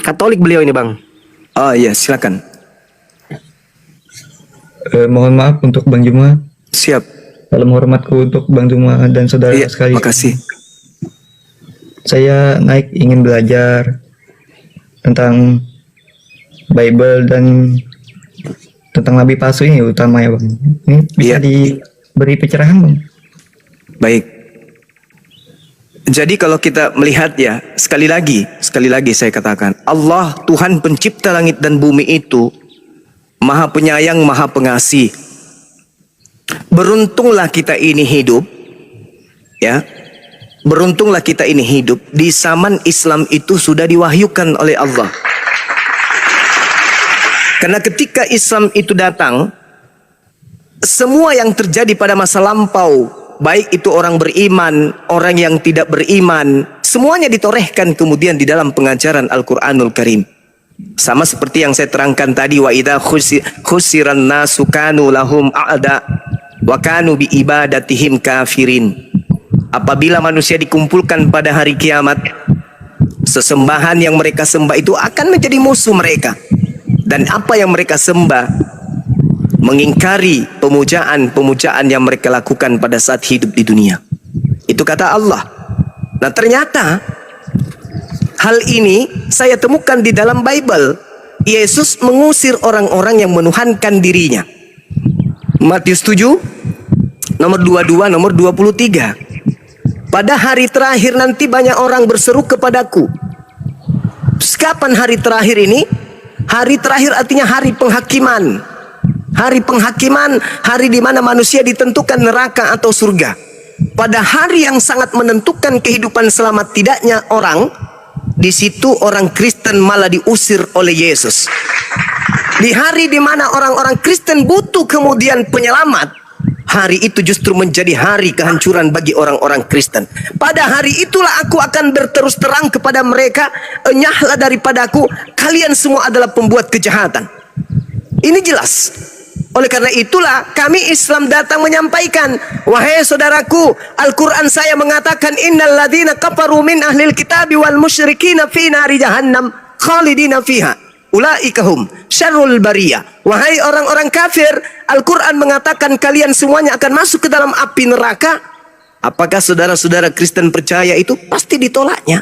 Katolik beliau ini, Bang. Oh iya, silakan. Mohon maaf untuk Bang Juma. Siap. Salam hormatku untuk Bang Juma dan saudara Iya, sekalian. makasih. Saya naik ingin belajar tentang Bible dan tentang nabi palsu ini utama ya Bang. Ini bisa Iya. diberi pencerahan Bang? Baik. Jadi kalau kita melihat ya, sekali lagi saya katakan, Allah Tuhan pencipta langit dan bumi itu Maha penyayang, Maha pengasih. Beruntunglah kita ini hidup, ya. Beruntunglah kita ini hidup di zaman Islam itu sudah diwahyukan oleh Allah. Karena ketika Islam itu datang, semua yang terjadi pada masa lampau, baik itu orang beriman, orang yang tidak beriman, semuanya ditorehkan kemudian di dalam pengajaran Al-Quranul Karim. Sama seperti yang saya terangkan tadi, wa idza khusiran nasu kanu lahum a'da wa kanu bi ibadatihim kafirin. Apabila manusia dikumpulkan pada hari kiamat, sesembahan yang mereka sembah itu akan menjadi musuh mereka. Dan apa yang mereka sembah mengingkari pemujaan yang mereka lakukan pada saat hidup di dunia. Itu kata Allah. Nah, ternyata hal ini saya temukan di dalam Bible. Yesus mengusir orang-orang yang menuhankan dirinya. Matius 7 nomor 22 nomor 23. Pada hari terakhir nanti banyak orang berseru kepadaku. Kapan hari terakhir ini? Hari terakhir artinya hari penghakiman. Hari penghakiman, hari di mana manusia ditentukan neraka atau surga. Pada hari yang sangat menentukan kehidupan selamat tidaknya orang, di situ orang Kristen malah diusir oleh Yesus. Di hari di mana orang-orang Kristen butuh kemudian penyelamat, hari itu justru menjadi hari kehancuran bagi orang-orang Kristen. Pada hari itulah aku akan berterus terang kepada mereka, enyahlah daripadaku, kalian semua adalah pembuat kejahatan. Ini jelas. Oleh karena itulah kami Islam datang menyampaikan, wahai saudaraku, Al-Quran saya mengatakan, innal ladzina kafaru min ahlil kitabi wal musyrikina fi nari jahannam khalidina fiha ulaika hum syarrul bariyah. Wahai orang-orang kafir, Al-Quran mengatakan kalian semuanya akan masuk ke dalam api neraka. Apakah saudara-saudara Kristen percaya itu? Pasti ditolaknya.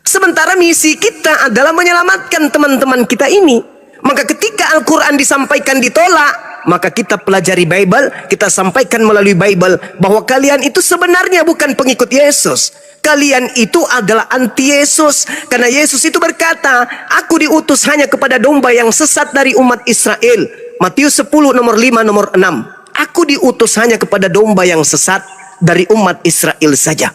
Sementara misi kita adalah menyelamatkan teman-teman kita ini. Maka ketika Al-Quran disampaikan ditolak, maka kita pelajari Bible, kita sampaikan melalui Bible bahwa kalian itu sebenarnya bukan pengikut Yesus. Kalian itu adalah anti Yesus. Karena Yesus itu berkata, aku diutus hanya kepada domba yang sesat dari umat Israel. Matius 10 nomor 5 nomor 6. Aku diutus hanya kepada domba yang sesat dari umat Israel saja.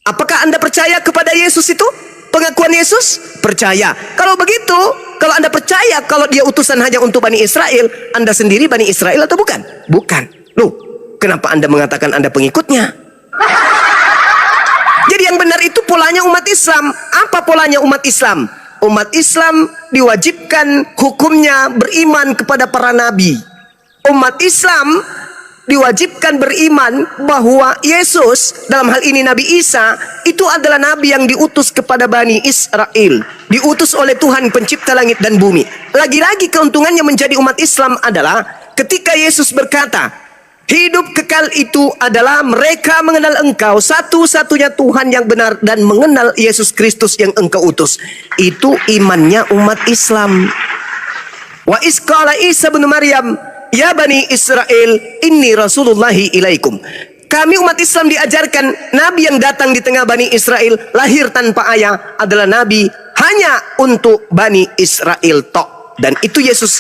Apakah Anda percaya kepada Yesus itu? Pengakuan Yesus? Percaya. Kalau begitu, kalau Anda percaya kalau dia utusan hanya untuk Bani Israel, Anda sendiri Bani Israel atau bukan? Bukan. Loh, kenapa Anda mengatakan Anda pengikutnya? Jadi yang benar itu polanya umat Islam. Apa polanya umat Islam? Umat Islam diwajibkan hukumnya beriman kepada para nabi. Umat Islam diwajibkan beriman bahwa Yesus, dalam hal ini Nabi Isa, itu adalah nabi yang diutus kepada Bani Israel, diutus oleh Tuhan pencipta langit dan bumi. Lagi-lagi keuntungannya menjadi umat Islam adalah ketika Yesus berkata, hidup kekal itu adalah mereka mengenal engkau satu-satunya Tuhan yang benar dan mengenal Yesus Kristus yang engkau utus. Itu imannya umat Islam. Wa isqala Isa bin Maryam, ya Bani Israel, inni Rasulullahi ilaikum. Kami umat Islam diajarkan nabi yang datang di tengah Bani Israel, lahir tanpa ayah, adalah nabi hanya untuk Bani Israel tok. Dan itu Yesus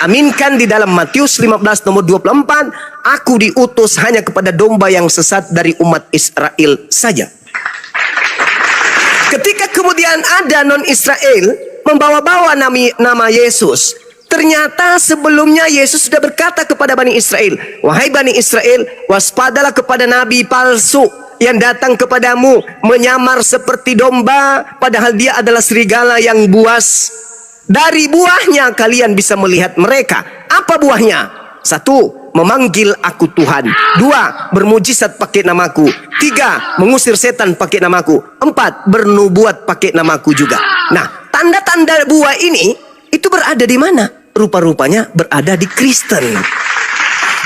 aminkan di dalam Matius 15 nomor 24, aku diutus hanya kepada domba yang sesat dari umat Israel saja. Ketika kemudian ada non-Israel membawa-bawa nama Yesus, ternyata sebelumnya Yesus sudah berkata kepada Bani Israel, wahai Bani Israel, waspadalah kepada nabi palsu yang datang kepadamu menyamar seperti domba, padahal dia adalah serigala yang buas. Dari buahnya kalian bisa melihat mereka. Apa buahnya? 1, memanggil aku Tuhan. 2, bermujizat pakai namaku. 3, mengusir setan pakai namaku. 4, bernubuat pakai namaku juga. Nah, tanda-tanda buah ini itu berada di mana? Rupa-rupanya berada di Kristen.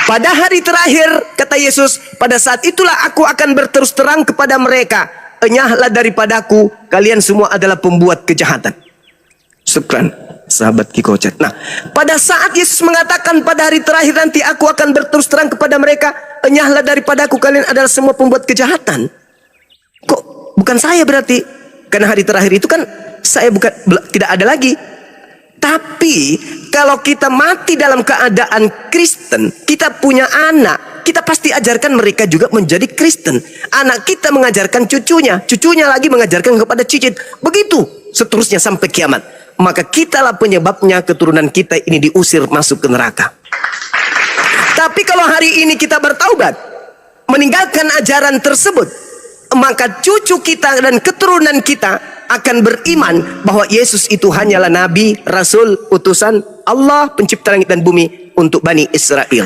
Pada hari terakhir, kata Yesus, pada saat itulah aku akan berterus terang kepada mereka, enyahlah daripadaku, kalian semua adalah pembuat kejahatan. Syukran, sahabat Kikocat. Nah, pada saat Yesus mengatakan pada hari terakhir nanti aku akan berterus terang kepada mereka, enyahlah daripadaku, kalian adalah semua pembuat kejahatan. Kok bukan saya berarti? Karena hari terakhir itu kan saya tidak ada lagi. Tapi kalau kita mati dalam keadaan Kristen, kita punya anak, kita pasti ajarkan mereka juga menjadi Kristen. Anak kita mengajarkan cucunya, cucunya lagi mengajarkan kepada cicit. Begitu seterusnya sampai kiamat. Maka kitalah penyebabnya keturunan kita ini diusir masuk ke neraka. Tapi kalau hari ini kita bertaubat, meninggalkan ajaran tersebut, maka cucu kita dan keturunan kita akan beriman bahwa Yesus itu hanyalah Nabi, Rasul, utusan Allah, pencipta langit dan bumi untuk Bani Israel.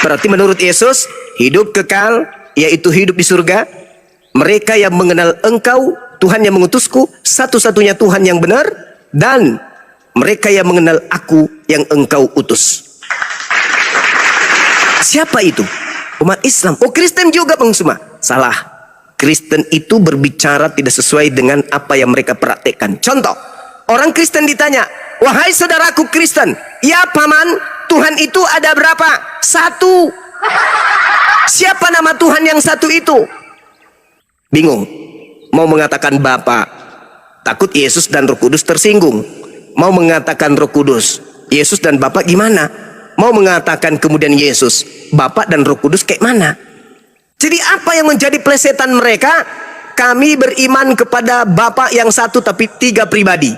Berarti menurut Yesus, hidup kekal, yaitu hidup di surga. Mereka yang mengenal Engkau, Tuhan yang mengutusku, satu-satunya Tuhan yang benar, dan mereka yang mengenal Aku yang Engkau utus. Siapa itu? Umat Islam. Oh, Kristen juga, Bang Suma. Salah. Kristen itu berbicara tidak sesuai dengan apa yang mereka praktekkan. Contoh, orang Kristen ditanya, wahai saudaraku Kristen, ya paman, Tuhan itu ada berapa? Satu. Siapa nama Tuhan yang satu itu? Bingung. Mau mengatakan Bapa, takut Yesus dan Roh Kudus tersinggung. Mau mengatakan Roh Kudus, Yesus dan Bapa gimana? Mau mengatakan kemudian Yesus, Bapa dan Roh Kudus kayak mana? Jadi apa yang menjadi plesetan mereka? Kami beriman kepada Bapa yang satu tapi 3 pribadi.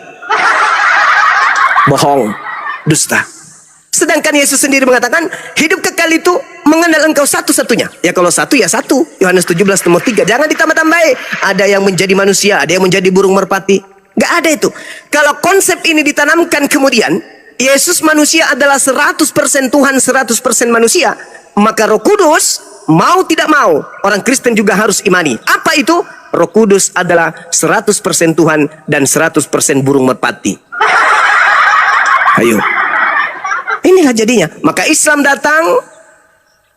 Bohong, dusta. Sedangkan Yesus sendiri mengatakan hidup kekal itu mengenal Engkau satu-satunya. Ya kalau satu ya satu. Yohanes 17 nomor 3. Jangan ditambah-tambahin. Ada yang menjadi manusia, ada yang menjadi burung merpati. Gak ada itu. Kalau konsep ini ditanamkan kemudian, Yesus manusia adalah 100% Tuhan, 100% manusia. Maka Roh Kudus, mau tidak mau, orang Kristen juga harus imani. Apa itu? Roh Kudus adalah 100% Tuhan dan 100% burung merpati. Ayo. Inilah jadinya. Maka Islam datang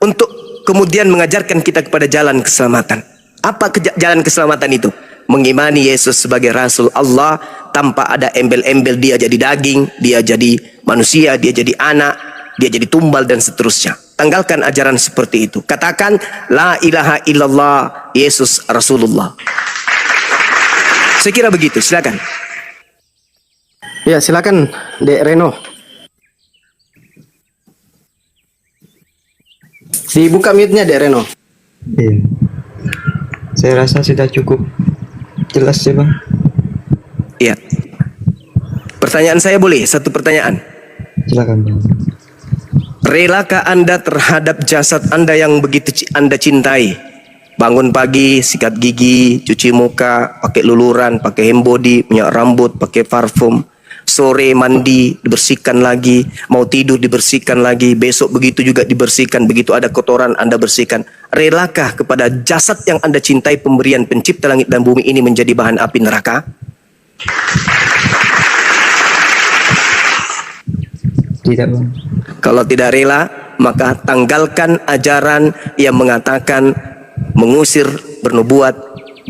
untuk kemudian mengajarkan kita kepada jalan keselamatan. Apa jalan keselamatan itu? Mengimani Yesus sebagai Rasul Allah tanpa ada embel-embel dia jadi daging, dia jadi manusia, dia jadi anak, dia jadi tumbal dan seterusnya. Tanggalkan ajaran seperti itu. Katakan la ilaha illallah Yesus Rasulullah. Saya kira begitu. Silakan. Ya, silakan Dek Reno. Dibuka mute-nya Dek Reno. Iya. Saya rasa sudah cukup jelas ya Bang. Iya. Pertanyaan saya boleh? Satu pertanyaan. Silakan Bang. Relakah Anda terhadap jasad Anda yang begitu Anda cintai? Bangun pagi, sikat gigi, cuci muka, pakai luluran, pakai hand body, minyak rambut, pakai parfum. Sore mandi, dibersihkan lagi. Mau tidur, dibersihkan lagi. Besok begitu juga dibersihkan. Begitu ada kotoran, Anda bersihkan. Relakah kepada jasad yang Anda cintai, pemberian pencipta langit dan bumi ini menjadi bahan api neraka? Tidak Bang. Kalau tidak rela, maka tanggalkan ajaran yang mengatakan mengusir, bernubuat,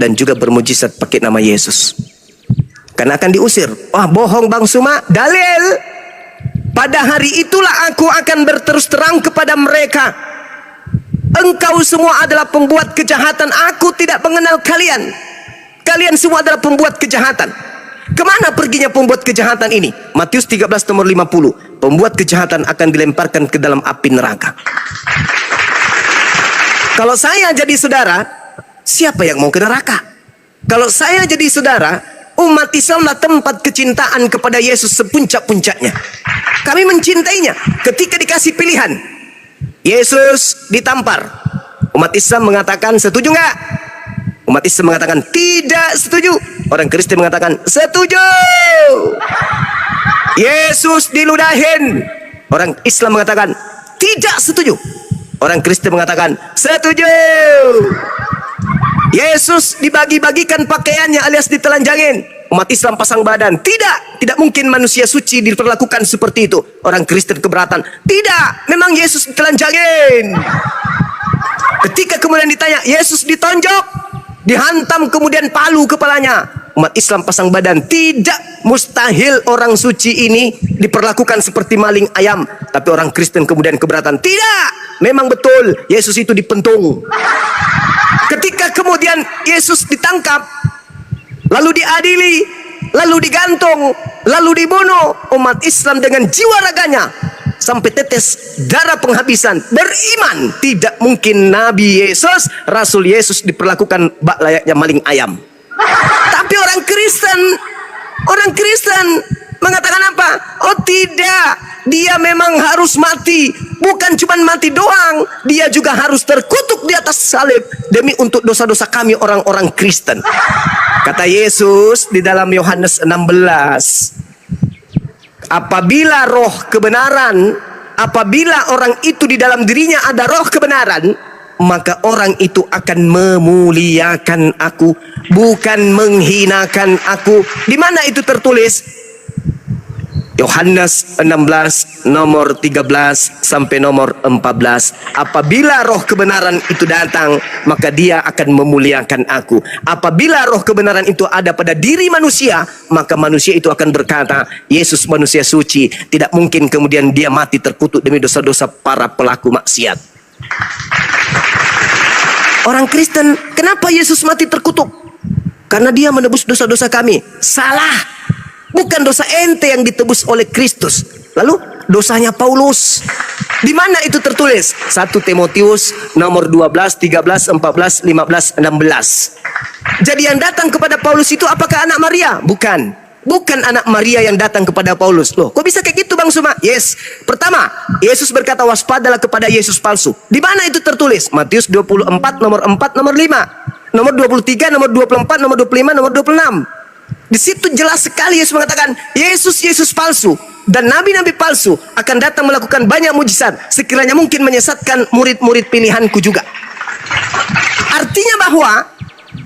dan juga bermujizat pakai nama Yesus. Karena akan diusir. Wah, bohong Bang Suma. Dalil. Pada hari itulah aku akan berterus terang kepada mereka. Engkau semua adalah pembuat kejahatan. Aku tidak mengenal kalian. Kalian semua adalah pembuat kejahatan. Kemana perginya pembuat kejahatan ini? Matius 13 nomor 50. Pembuat kejahatan akan dilemparkan ke dalam api neraka. Kalau saya jadi saudara, siapa yang mau ke neraka? Kalau saya jadi saudara, umat Islamlah tempat kecintaan kepada Yesus sepuncak-puncaknya. Kami mencintainya. Ketika dikasih pilihan, Yesus ditampar. Umat Islam mengatakan setuju nggak? Umat Islam mengatakan tidak setuju. Orang Kristen mengatakan setuju. Yesus diludahin. Orang Islam mengatakan tidak setuju. Orang Kristen mengatakan setuju. Yesus dibagi-bagikan pakaiannya alias ditelanjangin. Umat Islam pasang badan. Tidak mungkin manusia suci diperlakukan seperti itu. Orang Kristen keberatan. Tidak, memang Yesus ditelanjangin. Ketika kemudian ditanya, Yesus ditonjok, dihantam kemudian palu kepalanya. Umat Islam pasang badan. Tidak, mustahil orang suci ini diperlakukan seperti maling ayam. Tapi orang Kristen kemudian keberatan. Tidak, memang betul Yesus itu dipentung. Ketika kemudian Yesus ditangkap, lalu diadili, lalu digantung, lalu dibunuh, umat Islam dengan jiwa raganya sampai tetes darah penghabisan beriman tidak mungkin Nabi Yesus, Rasul Yesus diperlakukan bak layaknya maling ayam. Tapi orang Kristen mengatakan apa? Oh tidak, dia memang harus mati. Bukan cuma mati doang, dia juga harus terkutuk di atas salib demi untuk dosa-dosa kami orang-orang Kristen. Kata Yesus di dalam Yohanes 16, apabila roh kebenaran, apabila orang itu di dalam dirinya ada roh kebenaran, maka orang itu akan memuliakan aku, bukan menghinakan aku. Di mana itu tertulis? Yohanes 16 nomor 13 sampai nomor 14. Apabila roh kebenaran itu datang, maka dia akan memuliakan aku. Apabila roh kebenaran itu ada pada diri manusia, maka manusia itu akan berkata, Yesus manusia suci, tidak mungkin kemudian dia mati terkutuk demi dosa-dosa para pelaku maksiat. Orang Kristen, kenapa Yesus mati terkutuk? Karena dia menebus dosa-dosa kami. Salah. Bukan dosa ente yang ditebus oleh Kristus. Lalu dosanya Paulus. Di mana itu tertulis? 1 Timotius nomor 12, 13, 14, 15, 16. Jadi yang datang kepada Paulus itu apakah anak Maria? Bukan. Bukan anak Maria yang datang kepada Paulus. Loh, kok bisa kayak gitu Bang Suma? Yes. Pertama, Yesus berkata waspadalah kepada Yesus palsu. Di mana itu tertulis? Matius 24 nomor 4 nomor 5. Nomor 23, nomor 24, nomor 25, nomor 26. Di situ jelas sekali Yesus mengatakan Yesus palsu dan nabi-nabi palsu akan datang melakukan banyak mujizat sekiranya mungkin menyesatkan murid-murid pilihanku juga. Artinya bahwa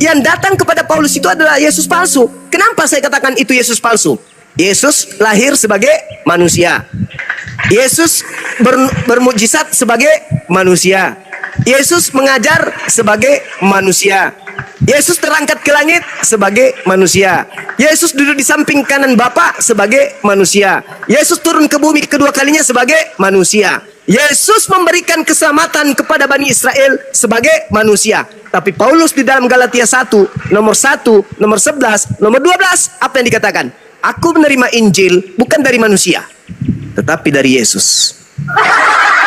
yang datang kepada Paulus itu adalah Yesus palsu. Kenapa saya katakan itu Yesus palsu? Yesus lahir sebagai manusia. Yesus bermujizat sebagai manusia. Yesus mengajar sebagai manusia. Yesus terangkat ke langit sebagai manusia. Yesus duduk di samping kanan Bapa sebagai manusia. Yesus turun ke bumi kedua kalinya sebagai manusia. Yesus memberikan keselamatan kepada Bani Israel sebagai manusia. Tapi Paulus di dalam Galatia 1, nomor 11, nomor 12, apa yang dikatakan? Aku menerima Injil bukan dari manusia, tetapi dari Yesus.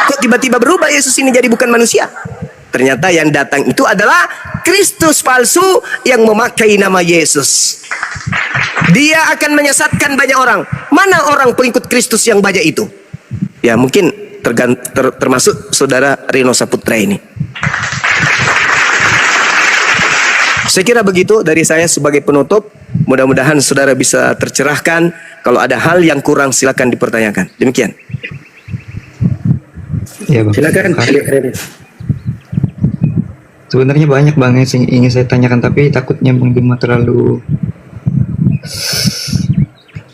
Kok tiba-tiba berubah Yesus ini jadi bukan manusia? Ternyata yang datang itu adalah Kristus palsu yang memakai nama Yesus. Dia akan menyesatkan banyak orang. Mana orang pengikut Kristus yang banyak itu? Ya mungkin termasuk saudara Rino Saputra ini. Saya kira begitu dari saya sebagai penutup. Mudah-mudahan saudara bisa tercerahkan. Kalau ada hal yang kurang silakan dipertanyakan. Demikian. Ya, Bang. Silakan. Sebenarnya banyak Bang yang ingin saya tanyakan, tapi takutnya Bang Bima terlalu...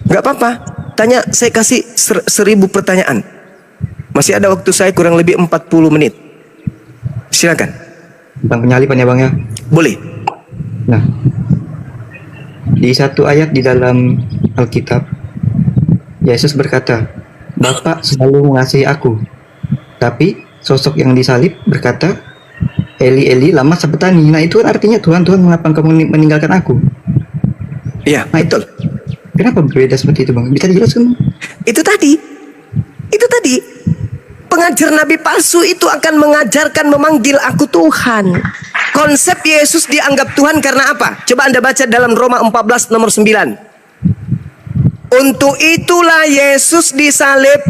Gak apa-apa. Tanya, saya kasih 1000 pertanyaan. Masih ada waktu saya kurang lebih 40 menit. Silakan. Bang penyalipan ya Bang ya? Boleh. Nah, di satu ayat di dalam Alkitab, Yesus berkata, Bapa selalu mengasihi aku. Tapi sosok yang disalib berkata, Eli Eli lama sabachthani. Nah itu artinya Tuhan mengapa kamu meninggalkan aku? Iya, Nah, betul. Kenapa berbeda seperti itu Bang? Bisa dijelaskan? Itu tadi. Pengajar nabi palsu itu akan mengajarkan memanggil aku Tuhan. Konsep Yesus dianggap Tuhan karena apa? Coba Anda baca dalam Roma 14 nomor 9. Untuk itulah Yesus disalib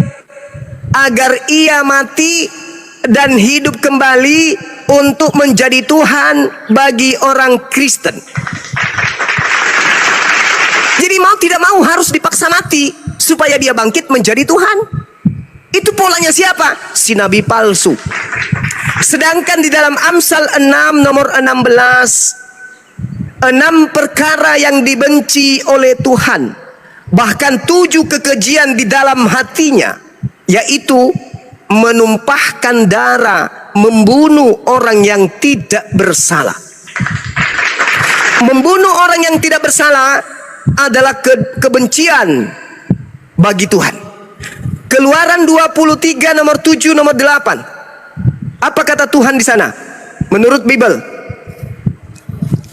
agar ia mati dan hidup kembali untuk menjadi Tuhan bagi orang Kristen. Jadi mau tidak mau harus dipaksa mati supaya dia bangkit menjadi Tuhan. Itu polanya siapa? Si nabi palsu. Sedangkan di dalam Amsal 6 nomor 16 6 perkara yang dibenci oleh Tuhan, bahkan 7 kekejian di dalam hatinya, yaitu menumpahkan darah, membunuh orang yang tidak bersalah. Membunuh orang yang tidak bersalah adalah kebencian bagi Tuhan. Keluaran 23 nomor 7 nomor 8. Apa kata Tuhan di sana? Menurut Bible,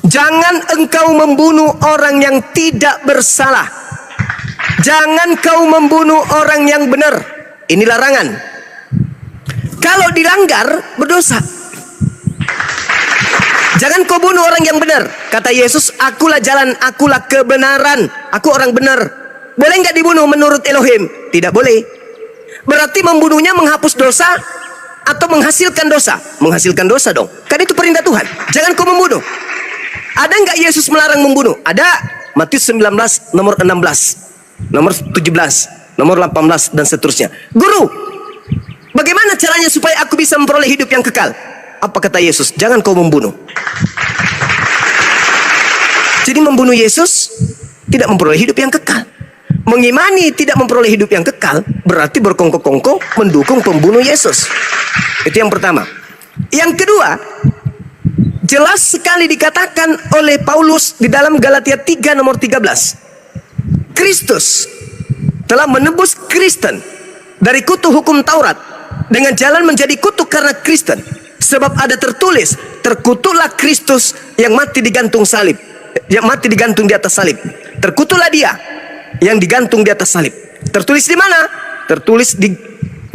jangan engkau membunuh orang yang tidak bersalah. Jangan kau membunuh orang yang benar. Ini larangan. Kalau dilanggar, berdosa. Jangan kau bunuh orang yang benar. Kata Yesus, akulah jalan, akulah kebenaran. Aku orang benar. Boleh nggak dibunuh menurut Elohim? Tidak boleh. Berarti membunuhnya menghapus dosa atau menghasilkan dosa? Menghasilkan dosa dong. Kan itu perintah Tuhan. Jangan kau membunuh. Ada nggak Yesus melarang membunuh? Ada. Matius 19 nomor 16, nomor 17, nomor 18 dan seterusnya. Guru, bagaimana caranya supaya aku bisa memperoleh hidup yang kekal? Apa kata Yesus? Jangan kau membunuh. Jadi membunuh Yesus tidak memperoleh hidup yang kekal. Mengimani tidak memperoleh hidup yang kekal berarti berkongkong-kongkong mendukung pembunuh Yesus. Itu yang pertama. Yang kedua, jelas sekali dikatakan oleh Paulus di dalam Galatia 3 nomor 13. Kristus telah menebus Kristen dari kutuk hukum Taurat dengan jalan menjadi kutuk karena Kristen. Sebab ada tertulis, terkutuklah Kristus yang mati digantung salib, yang mati digantung di atas salib. Terkutuklah dia yang digantung di atas salib. Tertulis di mana? Tertulis di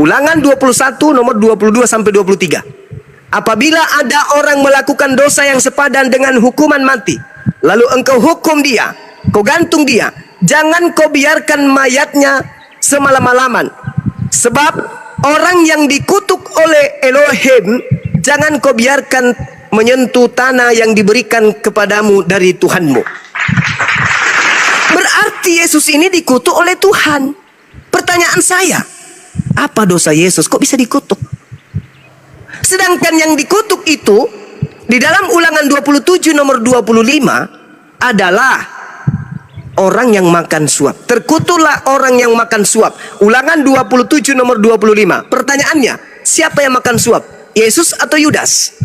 Ulangan 21 nomor 22 sampai 23. Apabila ada orang melakukan dosa yang sepadan dengan hukuman mati, lalu engkau hukum dia, kau gantung dia, jangan kau biarkan mayatnya semalam-malaman. Sebab orang yang dikutuk oleh Elohim, jangan kau biarkan menyentuh tanah yang diberikan kepadamu dari Tuhanmu. Berarti Yesus ini dikutuk oleh Tuhan. Pertanyaan saya, apa dosa Yesus kok bisa dikutuk? Sedangkan yang dikutuk itu di dalam Ulangan 27 nomor 25 adalah orang yang makan suap. Terkutuklah orang yang makan suap. Ulangan 27 nomor 25. Pertanyaannya, siapa yang makan suap? Yesus atau Yudas?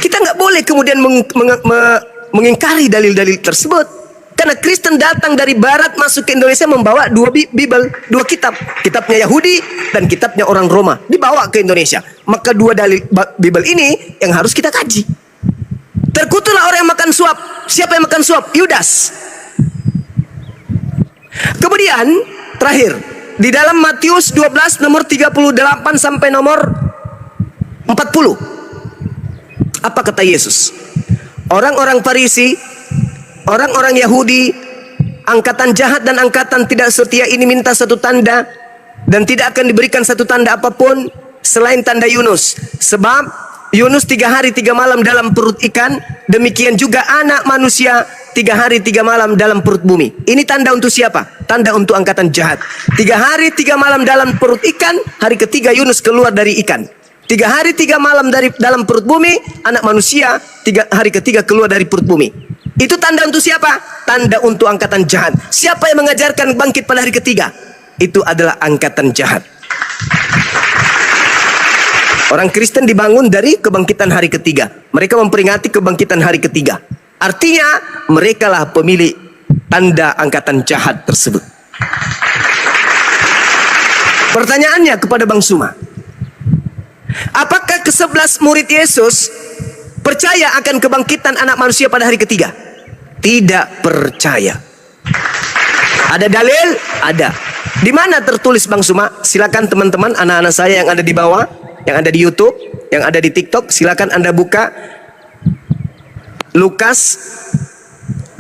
Kita nggak boleh kemudian mengingkari dalil-dalil tersebut. Karena Kristen datang dari barat masuk ke Indonesia membawa 2 Bible, 2 kitab. Kitabnya Yahudi dan kitabnya orang Roma. Dibawa ke Indonesia. Maka 2 dalil Bible ini yang harus kita kaji. Terkutuklah orang yang makan suap. Siapa yang makan suap? Yudas. Kemudian terakhir, di dalam Matius 12 nomor 38 sampai nomor 40. Apa kata Yesus? Orang-orang Farisi, orang-orang Yahudi, angkatan jahat dan angkatan tidak setia ini minta satu tanda, dan tidak akan diberikan satu tanda apapun selain tanda Yunus. Sebab Yunus 3 hari 3 malam dalam perut ikan, demikian juga anak manusia 3 hari 3 malam dalam perut bumi. Ini tanda untuk siapa? Tanda untuk angkatan jahat. 3 hari 3 malam dalam perut ikan, hari ketiga Yunus keluar dari ikan. 3 hari 3 malam dari dalam perut bumi, anak manusia 3 hari ketiga keluar dari perut bumi. Itu tanda untuk siapa? Tanda untuk angkatan jahat. Siapa yang mengajarkan bangkit pada hari ketiga? Itu adalah angkatan jahat. Orang Kristen dibangun dari kebangkitan hari ketiga. Mereka memperingati kebangkitan hari ketiga. Artinya mereka lah pemilik tanda angkatan jahat tersebut. Pertanyaannya kepada Bang Suma, apakah ke-11 murid Yesus percaya akan kebangkitan anak manusia pada hari ketiga? Tidak percaya. Ada dalil? Ada. Di mana tertulis Bang Suma? Silakan teman-teman, anak-anak saya yang ada di bawah, yang ada di YouTube, yang ada di TikTok, silakan Anda buka Lukas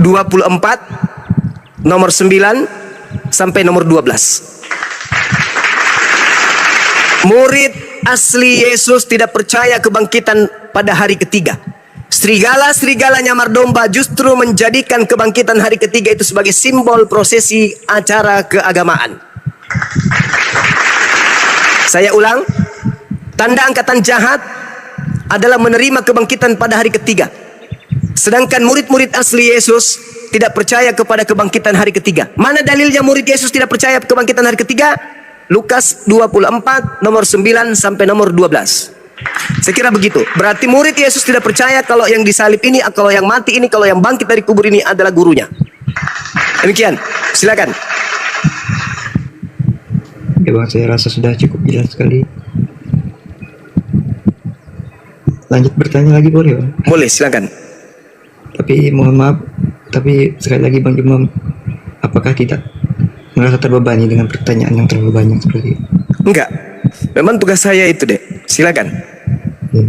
24 nomor 9 sampai nomor 12. Murid asli Yesus tidak percaya kebangkitan pada hari ketiga. Serigala-serigala nyamar domba justru menjadikan kebangkitan hari ketiga itu sebagai simbol prosesi acara keagamaan. Saya ulang, tanda angkatan jahat adalah menerima kebangkitan pada hari ketiga. Sedangkan murid-murid asli Yesus tidak percaya kepada kebangkitan hari ketiga. Mana dalilnya murid Yesus tidak percaya kebangkitan hari ketiga? Lukas 24 nomor 9 sampai nomor 12. Saya kira begitu. Berarti murid Yesus tidak percaya kalau yang disalib ini, kalau yang mati ini, kalau yang bangkit dari kubur ini adalah gurunya. Demikian. Silakan. Ya bang, saya rasa sudah cukup jelas sekali. Lanjut bertanya lagi boleh bang? Boleh, silakan. Tapi mohon maaf, tapi sekali lagi Bang Imam, apakah tidak merasa terbebani dengan pertanyaan yang terlalu banyak seperti itu? Enggak. Memang tugas saya itu, Dek. Silakan. Ya.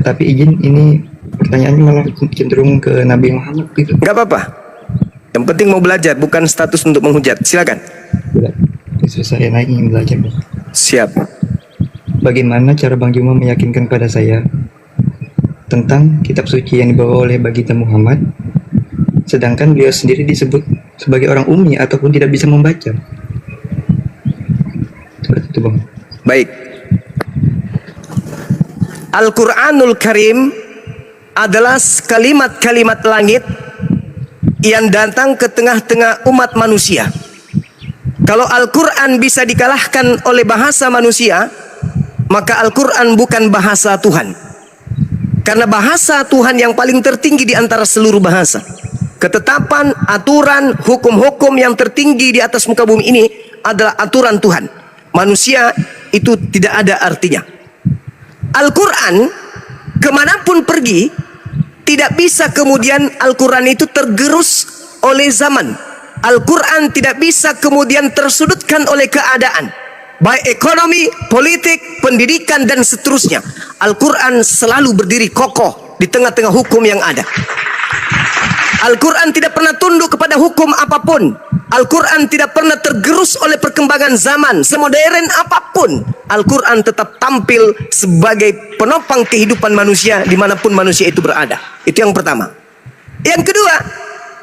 Tapi izin, ini pertanyaannya malah cenderung ke Nabi Muhammad gitu. Enggak apa-apa. Yang penting mau belajar, bukan status untuk menghujat. Silakan. Tidak. Justru saya naik ingin belajar Bang. Siap. Bagaimana cara Bang Juma meyakinkan pada saya tentang kitab suci yang dibawa oleh baginda Muhammad, sedangkan beliau sendiri disebut sebagai orang ummi ataupun tidak bisa membaca? Seperti itu Bang. Baik. Al-Quranul Karim adalah kalimat-kalimat langit yang datang ke tengah-tengah umat manusia. Kalau Al-Quran bisa dikalahkan oleh bahasa manusia, maka Al-Quran bukan bahasa Tuhan. Karena bahasa Tuhan yang paling tertinggi di antara seluruh bahasa. Ketetapan, aturan, hukum-hukum yang tertinggi di atas muka bumi ini adalah aturan Tuhan. Manusia itu tidak ada artinya. Al-Quran kemanapun pergi, tidak bisa kemudian Al-Quran itu tergerus oleh zaman. Al-Quran tidak bisa kemudian tersudutkan oleh keadaan, baik ekonomi, politik, pendidikan, dan seterusnya. Al-Quran selalu berdiri kokoh di tengah-tengah hukum yang ada. Al-Quran tidak pernah tunduk kepada hukum apapun. Al-Quran tidak pernah tergerus oleh perkembangan zaman, semodern apapun. Al-Quran tetap tampil sebagai penopang kehidupan manusia dimanapun manusia itu berada. Itu yang pertama. Yang kedua,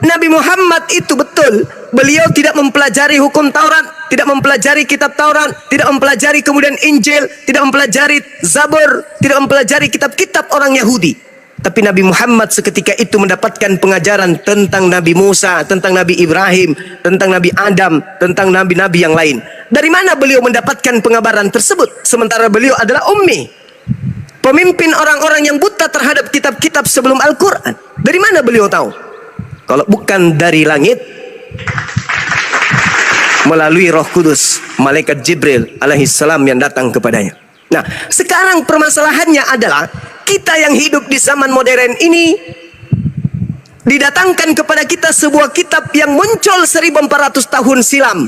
Nabi Muhammad itu betul, beliau tidak mempelajari hukum Taurat, tidak mempelajari kitab Taurat, tidak mempelajari kemudian Injil, tidak mempelajari Zabur, tidak mempelajari kitab-kitab orang Yahudi. Tapi Nabi Muhammad seketika itu mendapatkan pengajaran tentang Nabi Musa, tentang Nabi Ibrahim, tentang Nabi Adam, tentang nabi-nabi yang lain. Dari mana beliau mendapatkan pengabaran tersebut? Sementara beliau adalah ummi, pemimpin orang-orang yang buta terhadap kitab-kitab sebelum Al-Quran. Dari mana beliau tahu? Kalau bukan dari langit, melalui Roh Kudus, malaikat Jibril alaihissalam yang datang kepadanya. Nah, sekarang permasalahannya adalah kita yang hidup di zaman modern ini, didatangkan kepada kita sebuah kitab yang muncul 1400 tahun silam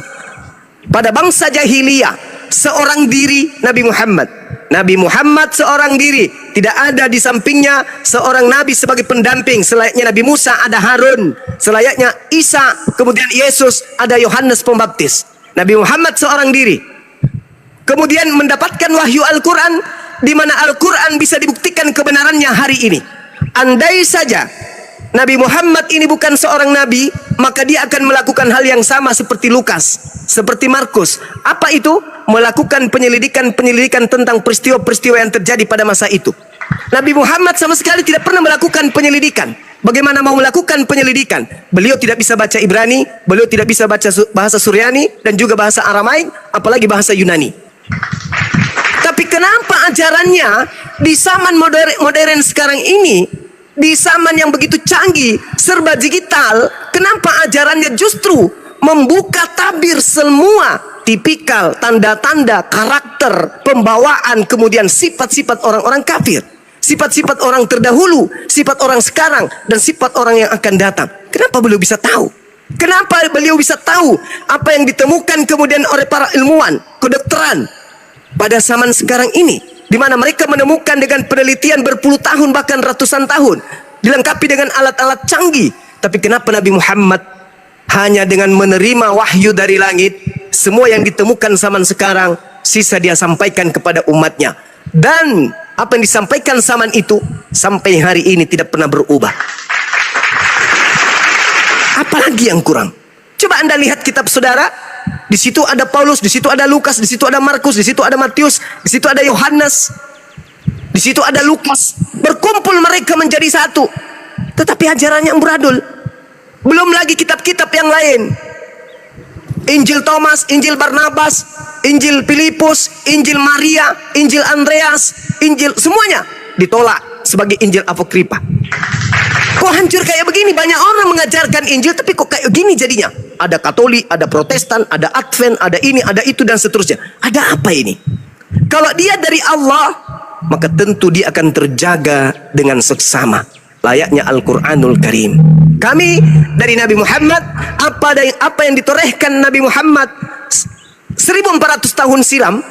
pada bangsa jahiliyah. Seorang diri Nabi Muhammad. Nabi Muhammad seorang diri, tidak ada di sampingnya seorang nabi sebagai pendamping. Selayaknya Nabi Musa ada Harun, selayaknya Isa, kemudian Yesus ada Yohanes Pembaptis. Nabi Muhammad seorang diri, kemudian mendapatkan wahyu Al-Quran, di mana Al-Quran bisa dibuktikan kebenarannya hari ini. Andai saja Nabi Muhammad ini bukan seorang nabi, maka dia akan melakukan hal yang sama seperti Lukas, seperti Markus. Apa itu? Melakukan penyelidikan tentang peristiwa-peristiwa yang terjadi pada masa itu. Nabi Muhammad sama sekali tidak pernah melakukan penyelidikan. Bagaimana mau melakukan penyelidikan? Beliau tidak bisa baca Ibrani, beliau tidak bisa baca bahasa Suryani, dan juga bahasa Aramaik, apalagi bahasa Yunani. Tapi kenapa ajarannya di zaman modern sekarang ini, di zaman yang begitu canggih, serba digital, kenapa ajarannya justru membuka tabir semua tipikal, tanda-tanda, karakter, pembawaan, kemudian sifat-sifat orang-orang kafir, sifat-sifat orang terdahulu, sifat orang sekarang, dan sifat orang yang akan datang? Kenapa beliau bisa tahu? Kenapa beliau bisa tahu apa yang ditemukan kemudian oleh para ilmuwan kedokteran pada zaman sekarang ini, di mana mereka menemukan dengan penelitian berpuluh tahun bahkan ratusan tahun, dilengkapi dengan alat-alat canggih. Tapi kenapa Nabi Muhammad hanya dengan menerima wahyu dari langit, semua yang ditemukan zaman sekarang sisa dia sampaikan kepada umatnya, dan apa yang disampaikan zaman itu sampai hari ini tidak pernah berubah? Apalagi yang kurang? Coba Anda lihat kitab saudara. Di situ ada Paulus, di situ ada Lukas, di situ ada Markus, di situ ada Matius, di situ ada Yohanes. Di situ ada Lukas. Berkumpul mereka menjadi satu. Tetapi ajarannya amburadul. Belum lagi kitab-kitab yang lain. Injil Thomas, Injil Barnabas, Injil Filipus, Injil Maria, Injil Andreas, Injil semuanya ditolak sebagai Injil apokripa. Kok hancur kayak begini? Banyak orang mengajarkan Injil, tapi kok kayak gini jadinya? Ada Katolik, ada Protestan, ada Advent, ada ini, ada itu, dan seterusnya. Ada apa ini? Kalau dia dari Allah, maka tentu dia akan terjaga dengan seksama. Layaknya Al-Quranul Karim. Kami dari Nabi Muhammad, apa yang ditorehkan Nabi Muhammad 1400 tahun silam,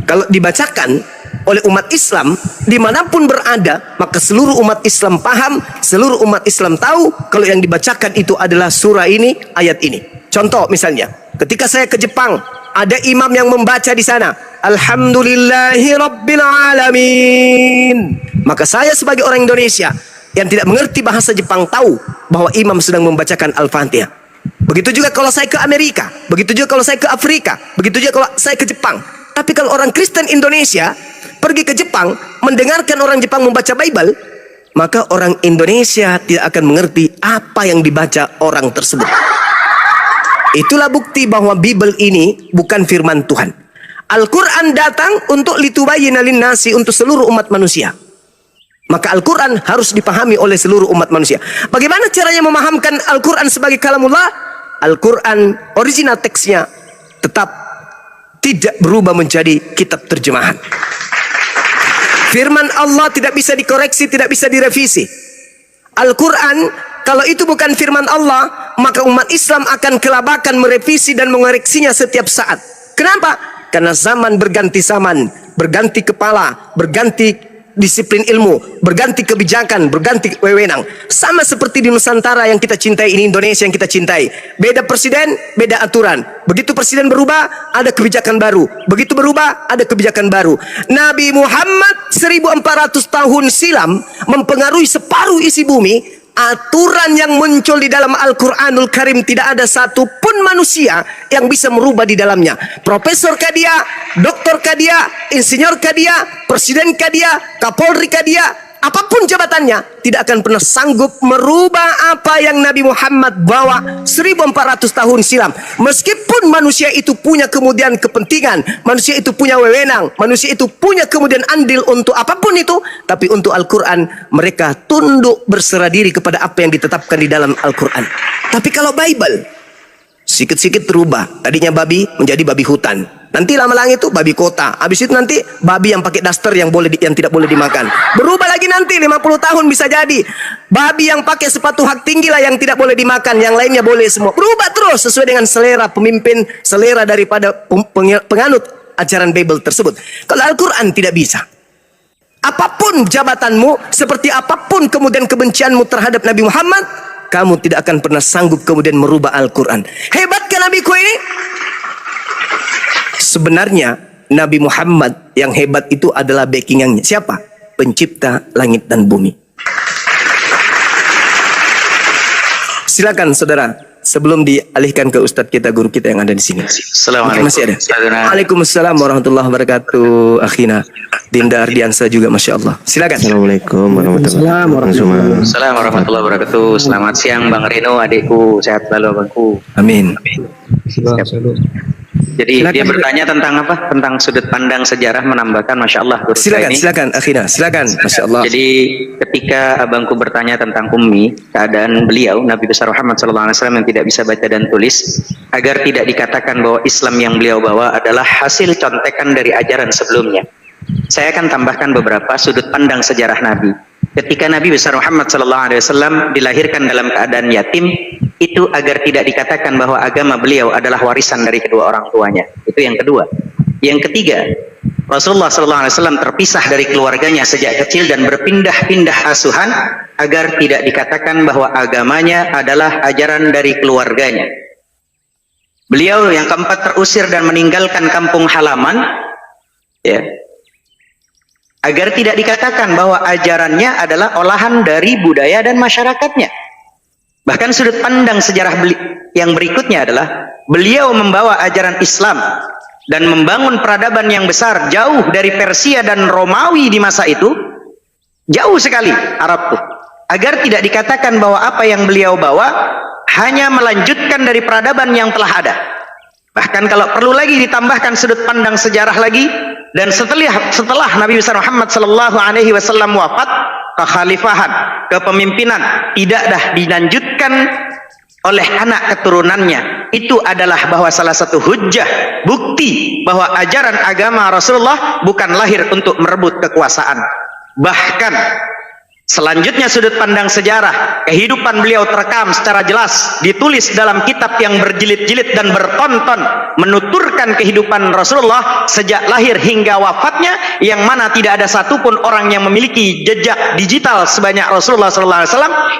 kalau dibacakan oleh umat Islam dimanapun berada, maka seluruh umat Islam paham, seluruh umat Islam tahu kalau yang dibacakan itu adalah surah ini, ayat ini. Contoh misalnya, ketika saya ke Jepang, ada imam yang membaca di sana, Alhamdulillahi Rabbil Alamin. Maka saya sebagai orang Indonesia yang tidak mengerti bahasa Jepang tahu bahwa imam sedang membacakan Al-Fatihah. Begitu juga kalau saya ke Amerika, begitu juga kalau saya ke Afrika, begitu juga kalau saya ke Jepang. Tapi kalau orang Kristen Indonesia pergi ke Jepang, mendengarkan orang Jepang membaca Bible, maka orang Indonesia tidak akan mengerti apa yang dibaca orang tersebut. Itulah bukti bahwa Bible ini bukan firman Tuhan. Al-Quran datang untuk litubayyina linnasi, untuk seluruh umat manusia. Maka Al-Quran harus dipahami oleh seluruh umat manusia. Bagaimana caranya memahamkan Al-Quran sebagai kalamullah? Al-Quran original teksnya tetap tidak berubah menjadi kitab terjemahan. Firman Allah tidak bisa dikoreksi, tidak bisa direvisi. Al-Quran, kalau itu bukan firman Allah, maka umat Islam akan kelabakan merevisi dan mengoreksinya setiap saat. Kenapa? Karena zaman berganti zaman, berganti kepala, berganti disiplin ilmu, berganti kebijakan, berganti wewenang. Sama seperti di Nusantara yang kita cintai ini, Indonesia yang kita cintai. Beda presiden, beda aturan. Begitu presiden berubah, ada kebijakan baru. Begitu berubah, ada kebijakan baru. Nabi Muhammad 1400 tahun silam mempengaruhi separuh isi bumi. Aturan yang muncul di dalam Al-Quranul Karim tidak ada satupun manusia yang bisa merubah di dalamnya. Profesor kah dia, doktor kah dia, insinyur kah dia, presiden kah dia, kapolri kah dia, apapun jabatannya, tidak akan pernah sanggup merubah apa yang Nabi Muhammad bawa 1400 tahun silam. Meskipun manusia itu punya kemudian kepentingan, manusia itu punya wewenang, manusia itu punya kemudian andil untuk apapun itu, tapi untuk Al-Quran mereka tunduk berserah diri kepada apa yang ditetapkan di dalam Al-Quran. Tapi kalau Bible sikit-sikit berubah. Tadinya babi menjadi babi hutan. Nanti lama-lama itu babi kota. Habis itu nanti babi yang pakai daster yang tidak boleh dimakan. Berubah lagi nanti 50 tahun bisa jadi babi yang pakai sepatu hak tinggi lah yang tidak boleh dimakan, yang lainnya boleh semua. Berubah terus sesuai dengan selera pemimpin, selera daripada penganut ajaran Bible tersebut. Kalau Al-Quran tidak bisa. Apapun jabatanmu, seperti apapun kemudian kebencianmu terhadap Nabi Muhammad, kamu tidak akan pernah sanggup kemudian merubah Al-Quran. Hebatkah Nabiku ini? Sebenarnya Nabi Muhammad yang hebat itu adalah backingannya. Siapa? Pencipta langit dan bumi. Silakan saudara, sebelum dialihkan ke ustadz kita, guru kita yang ada di sini. Assalamualaikum. Masih ada. Waalaikumsalam warahmatullahi wabarakatuh. Akhina Dinda Ardiansa juga, masya Allah. Silakan. Assalamualaikum warahmatullahi wabarakatuh. Assalamualaikum warahmatullahi wabarakatuh. Selamat siang Bang Reno, adikku, sehat selalu abangku. Amin. Jadi silakan. Dia bertanya tentang apa? Tentang sudut pandang sejarah, menambahkan, masya Allah. Silakan Akhina, silakan, masya Allah. Jadi ketika abangku bertanya tentang Ummi, keadaan beliau Nabi besar Muhammad SAW yang tidak bisa baca dan tulis, agar tidak dikatakan bahwa Islam yang beliau bawa adalah hasil contekan dari ajaran sebelumnya, saya akan tambahkan beberapa sudut pandang sejarah Nabi. Ketika Nabi besar Muhammad SAW dilahirkan dalam keadaan yatim, itu agar tidak dikatakan bahwa agama beliau adalah warisan dari kedua orang tuanya. Itu yang kedua. Yang ketiga, Rasulullah SAW terpisah dari keluarganya sejak kecil dan berpindah-pindah asuhan, agar tidak dikatakan bahwa agamanya adalah ajaran dari keluarganya. Beliau yang keempat terusir dan meninggalkan kampung halaman, ya, agar tidak dikatakan bahwa ajarannya adalah olahan dari budaya dan masyarakatnya. Bahkan sudut pandang sejarah yang berikutnya adalah beliau membawa ajaran Islam dan membangun peradaban yang besar jauh dari Persia dan Romawi di masa itu, jauh sekali Arab tuh, agar tidak dikatakan bahwa apa yang beliau bawa hanya melanjutkan dari peradaban yang telah ada. Bahkan kalau perlu lagi ditambahkan sudut pandang sejarah lagi, dan setelah Nabi besar Muhammad sallallahu alaihi wasallam wafat, kekhalifahan, kepemimpinan tidak dah dilanjutkan oleh anak keturunannya. Itu adalah bahwa salah satu hujjah, bukti bahwa ajaran agama Rasulullah bukan lahir untuk merebut kekuasaan. Bahkan selanjutnya sudut pandang sejarah, kehidupan beliau terekam secara jelas, ditulis dalam kitab yang berjilid-jilid dan bertonton, menuturkan kehidupan Rasulullah sejak lahir hingga wafatnya, yang mana tidak ada satupun orang yang memiliki jejak digital sebanyak Rasulullah SAW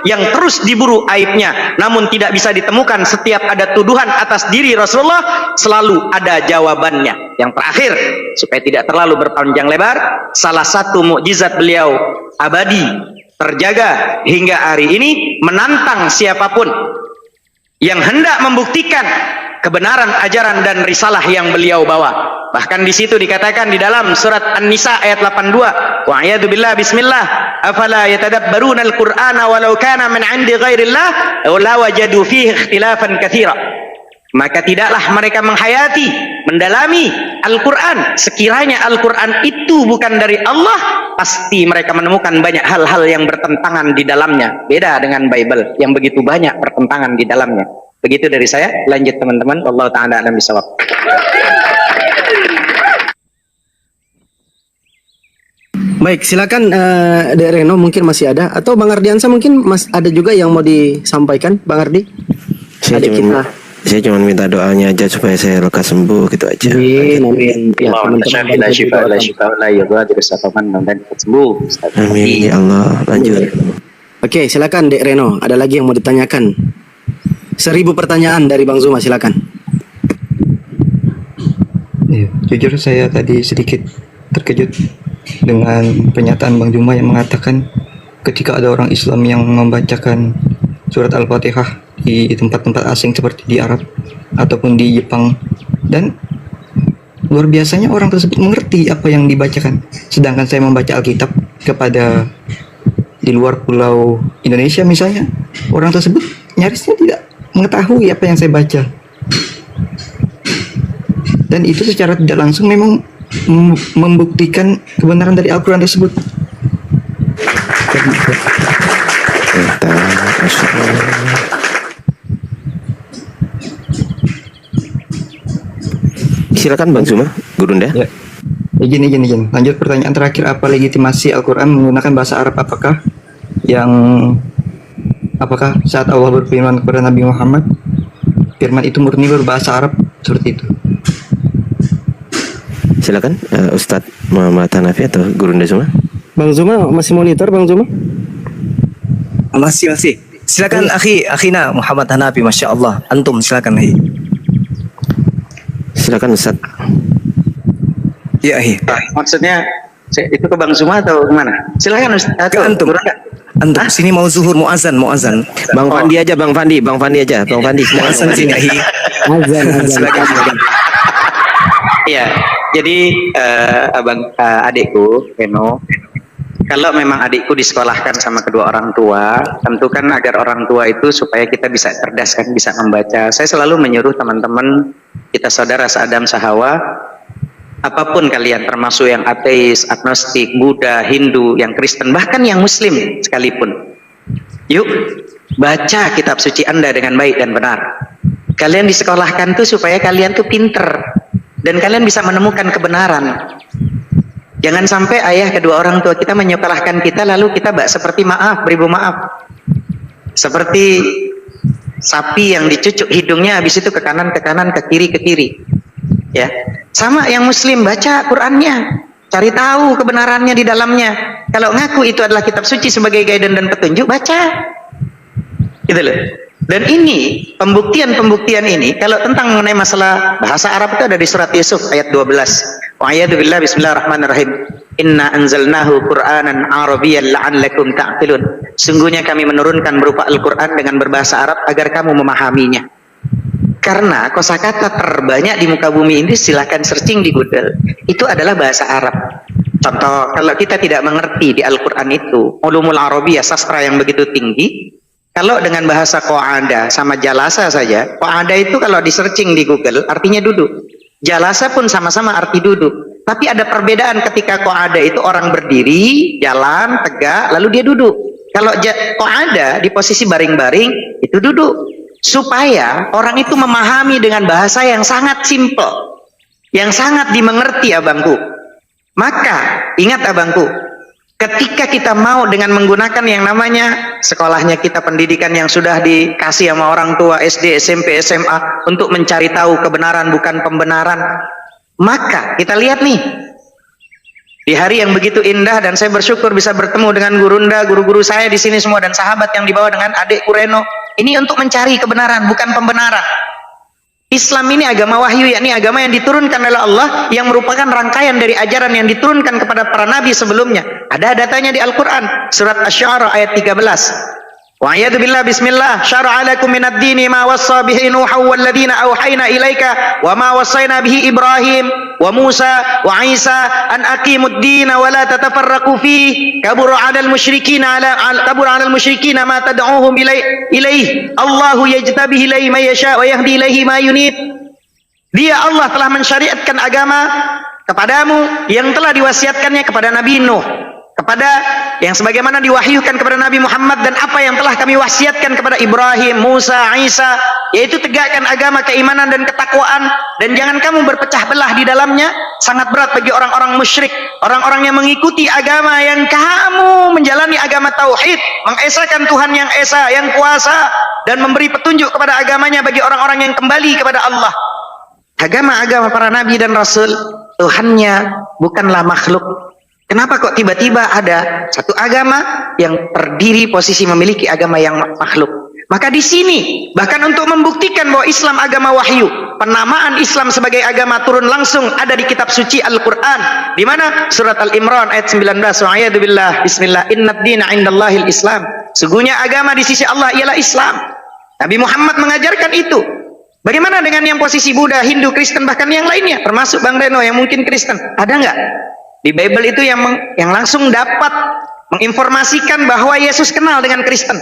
yang terus diburu aibnya, namun tidak bisa ditemukan. Setiap ada tuduhan atas diri Rasulullah, selalu ada jawabannya. Yang terakhir, supaya tidak terlalu berpanjang lebar, salah satu mukjizat beliau abadi, terjaga hingga hari ini, menantang siapapun yang hendak membuktikan kebenaran ajaran dan risalah yang beliau bawa. Bahkan di situ dikatakan di dalam surat An-Nisa ayat 82, wa a'yadu billah bismillah, afala yatadabbaruna al-Qur'ana walau kana min 'indi ghairillah la wajadu fihi ikhtilafan katsira. Maka tidaklah mereka menghayati, mendalami Al-Quran. Sekiranya Al-Quran itu bukan dari Allah, pasti mereka menemukan banyak hal-hal yang bertentangan di dalamnya. Beda dengan Bible yang begitu banyak pertentangan di dalamnya. Begitu dari saya. Lanjut teman-teman. Wallahu ta'ala a'lam bishawab. Baik, silakan Dek Reno, mungkin masih ada, atau Bang Ardiansa mungkin ada juga yang mau disampaikan, Bang Ardi. Saya cuma minta doanya aja supaya saya lekas sembuh, gitu aja. Amin. Ya, Amin ya Allah. Lanjut. Oke, silakan Dek Reno. Ada lagi yang mau ditanyakan? 1000 pertanyaan dari Bang Zuma, silakan. Ya, jujur saya tadi sedikit terkejut dengan pernyataan Bang Zuma yang mengatakan ketika ada orang Islam yang membacakan surat Al-Fatihah di tempat-tempat asing seperti di Arab ataupun di Jepang, dan luar biasanya orang tersebut mengerti apa yang dibacakan, sedangkan saya membaca Alkitab kepada di luar pulau Indonesia misalnya, orang tersebut nyarisnya tidak mengetahui apa yang saya baca, dan itu secara tidak langsung memang membuktikan kebenaran dari Al-Quran tersebut. Silakan Bang Zuma, Gurunda. Ya. Izin. Lanjut pertanyaan terakhir, apa legitimasi Al-Quran menggunakan bahasa Arab? Apakah saat Allah berfirman kepada Nabi Muhammad, firman itu murni berbahasa Arab seperti itu? Silakan Ustadz Muhammad Hanafi atau Gurunda Zuma. Bang Zuma masih monitor, Bang Zuma? Masih. Silakan akhina Muhammad Hanafi, Masya Allah. Antum silakan. Silakan Ustaz. Ya, Maksudnya itu ke Bang Zuma atau kemana? Silakan Ustaz. ke antum. Antum sini mau zuhur, mau azan. Bang Fandi aja, Bang Fandi aja. Bang Fandi Mau azan sini. Azan. Silakan. Iya, jadi adikku Reno, kalau memang adikku disekolahkan sama kedua orang tua, tentu kan agar orang tua itu supaya kita bisa cerdas kan, bisa membaca. Saya selalu menyuruh teman-teman kita saudara seadam sahawa, apapun kalian, termasuk yang ateis, agnostik, Buddha, Hindu, yang Kristen, bahkan yang Muslim sekalipun, yuk baca kitab suci Anda dengan baik dan benar. Kalian disekolahkan tuh supaya kalian tuh pinter dan kalian bisa menemukan kebenaran. Jangan sampai ayah kedua orang tua kita menyekolahkan kita lalu kita seperti beribu maaf, seperti sapi yang dicucuk hidungnya, habis itu ke kanan, ke kiri. Ya, sama yang Muslim, baca Qurannya, cari tahu kebenarannya di dalamnya. Kalau ngaku itu adalah kitab suci sebagai guidance dan petunjuk, baca. Gitu loh. Dan ini pembuktian ini kalau tentang mengenai masalah bahasa Arab itu ada di surat Yusuf ayat 12. Wa a'yadu billah bismillahirrahmanirrahim. Inna anzalnahu Qur'anan Arabiyyan la'allakum ta'qilun. Sungguhnya kami menurunkan berupa Al-Qur'an dengan berbahasa Arab agar kamu memahaminya. Karena kosakata terbanyak di muka bumi ini, silahkan searching di Google, itu adalah bahasa Arab. Contoh, kalau kita tidak mengerti di Al-Quran itu ulumul Arabiyah, sastra yang begitu tinggi, kalau dengan bahasa qa'ada sama jalasa saja, qa'ada itu kalau di searching di Google artinya duduk, jalasa pun sama-sama arti duduk. Tapi ada perbedaan ketika qa'ada itu orang berdiri, jalan, tegak, lalu dia duduk. Kalau qa'ada di posisi baring-baring, itu duduk. Supaya orang itu memahami dengan bahasa yang sangat simple, yang sangat dimengerti abangku. Maka ingat abangku, ketika kita mau dengan menggunakan yang namanya sekolahnya kita, pendidikan yang sudah dikasih sama orang tua SD, SMP, SMA untuk mencari tahu kebenaran bukan pembenaran, maka kita lihat nih di hari yang begitu indah, dan saya bersyukur bisa bertemu dengan gurunda, guru-guru saya di sini semua, dan sahabat yang dibawa dengan adikku Reno. Ini untuk mencari kebenaran, bukan pembenaran. Islam ini agama wahyu, yakni agama yang diturunkan oleh Allah, yang merupakan rangkaian dari ajaran yang diturunkan kepada para nabi sebelumnya. Ada datanya di Al-Quran, surat Asy-Syu'ara ayat 13. Wa a'yadu billah, bismillah, syara'a lakum minad dini ma wassa bihi Nuhan walladzina auhayna ilaika wa ma wassayna bihi Ibrahim wa Musa wa Isa an aqimud dina wa la tatafarraqu fihi kabura 'alal musyrikina ma tad'uuhum ilaihi Allahu yajtabihi ilaihi may yasha wa yahdi ilaihi ma yunib. Dia Allah telah mensyariatkan agama kepadamu yang telah diwasiatkannya kepada Nabi Nuh, kepada yang sebagaimana diwahyukan kepada Nabi Muhammad, dan apa yang telah kami wasiatkan kepada Ibrahim, Musa, Isa, yaitu tegakkan agama keimanan dan ketakwaan, dan jangan kamu berpecah belah di dalamnya. Sangat berat bagi orang-orang musyrik, orang-orang yang mengikuti agama yang kamu menjalani agama tauhid, mengesahkan Tuhan yang esa, yang kuasa, dan memberi petunjuk kepada agamanya bagi orang-orang yang kembali kepada Allah. Agama-agama para nabi dan rasul, Tuhannya bukanlah makhluk. Kenapa kok tiba-tiba ada satu agama yang terdiri posisi memiliki agama yang makhluk? Maka di sini bahkan untuk membuktikan bahwa Islam agama wahyu, penamaan Islam sebagai agama turun langsung ada di kitab suci Al-Quran. Di mana? Surat Al-Imran ayat 19. Wa'iyadu billah, bismillah, innad dina indallahil Islam. Sungguhnya agama di sisi Allah ialah Islam. Nabi Muhammad mengajarkan itu. Bagaimana dengan yang posisi Buddha, Hindu, Kristen, bahkan yang lainnya, termasuk Bang Reno yang mungkin Kristen? Ada nggak di Bible itu yang langsung dapat menginformasikan bahwa Yesus kenal dengan Kristen?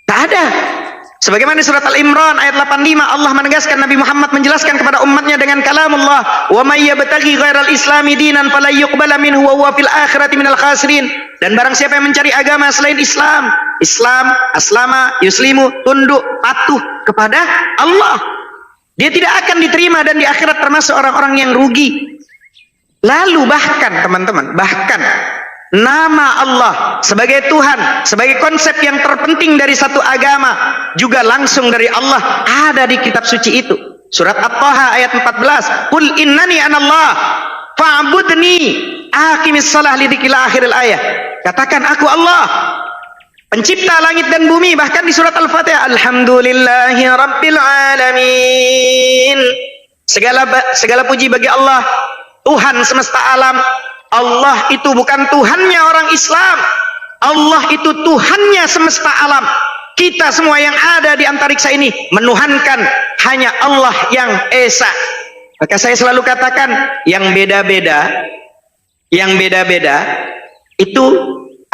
Tak ada. Sebagaimana di surat Al-Imran ayat 85, Allah menegaskan, Nabi Muhammad menjelaskan kepada umatnya dengan kalamullah, wa may yabtaghi ghairal islami dinan fala yuqbala minhu wa huwa fil akhirati minal khasirin. Dan barang siapa yang mencari agama selain Islam, aslama, yuslimu, tunduk, patuh kepada Allah, dia tidak akan diterima dan di akhirat termasuk orang-orang yang rugi. Lalu bahkan teman-teman, bahkan nama Allah sebagai Tuhan, sebagai konsep yang terpenting dari satu agama, juga langsung dari Allah ada di kitab suci itu. Surat At-Taha ayat 14. Qul innani anallah fa'budni aqimis shalah lidzikri akhiril ayat. Katakan aku Allah, pencipta langit dan bumi. Bahkan di surat Al-Fatihah, alhamdulillahi rabbil alamin. Segala puji bagi Allah, Tuhan semesta alam. Allah itu bukan Tuhannya orang Islam. Allah itu Tuhannya semesta alam. Kita semua yang ada di antariksa ini menuhankan hanya Allah yang Esa. Maka saya selalu katakan, yang beda-beda itu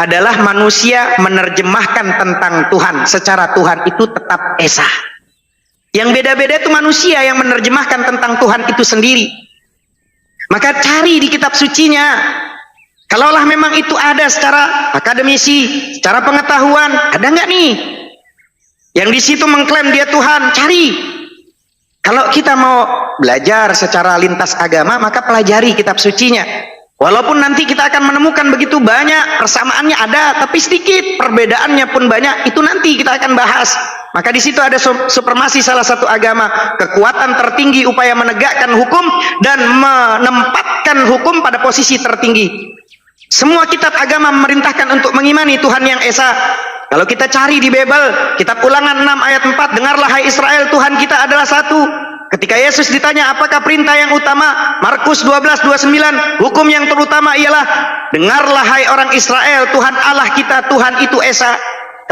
adalah manusia menerjemahkan tentang Tuhan. Secara Tuhan itu tetap Esa. Yang beda-beda itu manusia yang menerjemahkan tentang Tuhan itu sendiri. Maka cari di kitab sucinya. Kalaulah memang itu ada secara akademisi, secara pengetahuan, ada nggak nih yang di situ mengklaim dia Tuhan? Cari. Kalau kita mau belajar secara lintas agama, maka pelajari kitab sucinya. Walaupun nanti kita akan menemukan begitu banyak, persamaannya ada, tapi sedikit, perbedaannya pun banyak, itu nanti kita akan bahas. Maka di situ ada supremasi salah satu agama, kekuatan tertinggi upaya menegakkan hukum dan menempatkan hukum pada posisi tertinggi. Semua kitab agama memerintahkan untuk mengimani Tuhan yang Esa. Kalau kita cari di Bible, kitab Ulangan 6 ayat 4, dengarlah hai Israel, Tuhan kita adalah satu. Ketika Yesus ditanya apakah perintah yang utama, Markus 12:29, hukum yang terutama ialah dengarlah hai orang Israel, Tuhan Allah kita, Tuhan itu Esa.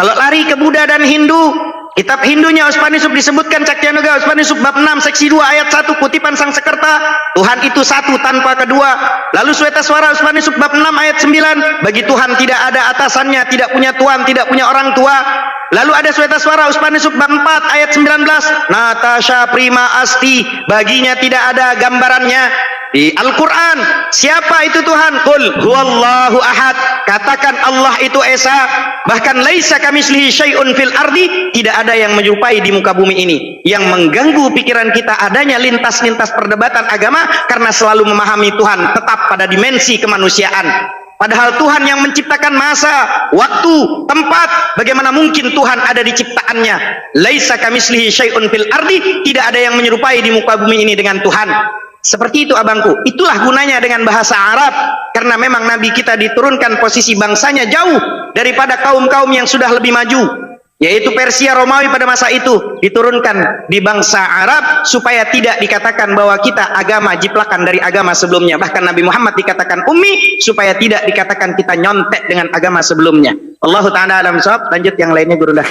Kalau lari ke Buddha dan Hindu, Kitab Hindunya Upanishad disebutkan Cakyanoga Upanishad bab 6 seksi 2 ayat 1 kutipan Sang Sekerta, Tuhan itu satu tanpa kedua. Lalu Swetaswara Upanishad bab 6 ayat 9, bagi Tuhan tidak ada atasannya, tidak punya tuan, tidak punya orang tua. Lalu ada Swetaswara Upanishad bab 4 ayat 19, Natasha Prima Asti, baginya tidak ada gambarannya. Di Al-Quran, siapa itu Tuhan? Qul huwallahu ahad, katakan Allah itu esa. Bahkan laisa kamislihi syai'un fil ardi, tidak ada yang menyerupai di muka bumi ini. Yang mengganggu pikiran kita adanya lintas-lintas perdebatan agama, karena selalu memahami Tuhan tetap pada dimensi kemanusiaan. Padahal Tuhan yang menciptakan masa, waktu, tempat, bagaimana mungkin Tuhan ada di ciptaannya? Laisa kamislihi syai'un fil ardi, tidak ada yang menyerupai di muka bumi ini dengan Tuhan. Seperti itu abangku, itulah gunanya dengan bahasa Arab, karena memang Nabi kita diturunkan posisi bangsanya jauh daripada kaum-kaum yang sudah lebih maju, yaitu Persia Romawi pada masa itu, diturunkan di bangsa Arab supaya tidak dikatakan bahwa kita agama jiplakan dari agama sebelumnya. Bahkan Nabi Muhammad dikatakan ummi supaya tidak dikatakan kita nyontek dengan agama sebelumnya. Allahu ta'ala alam shawab. Lanjut yang lainnya Guru dah.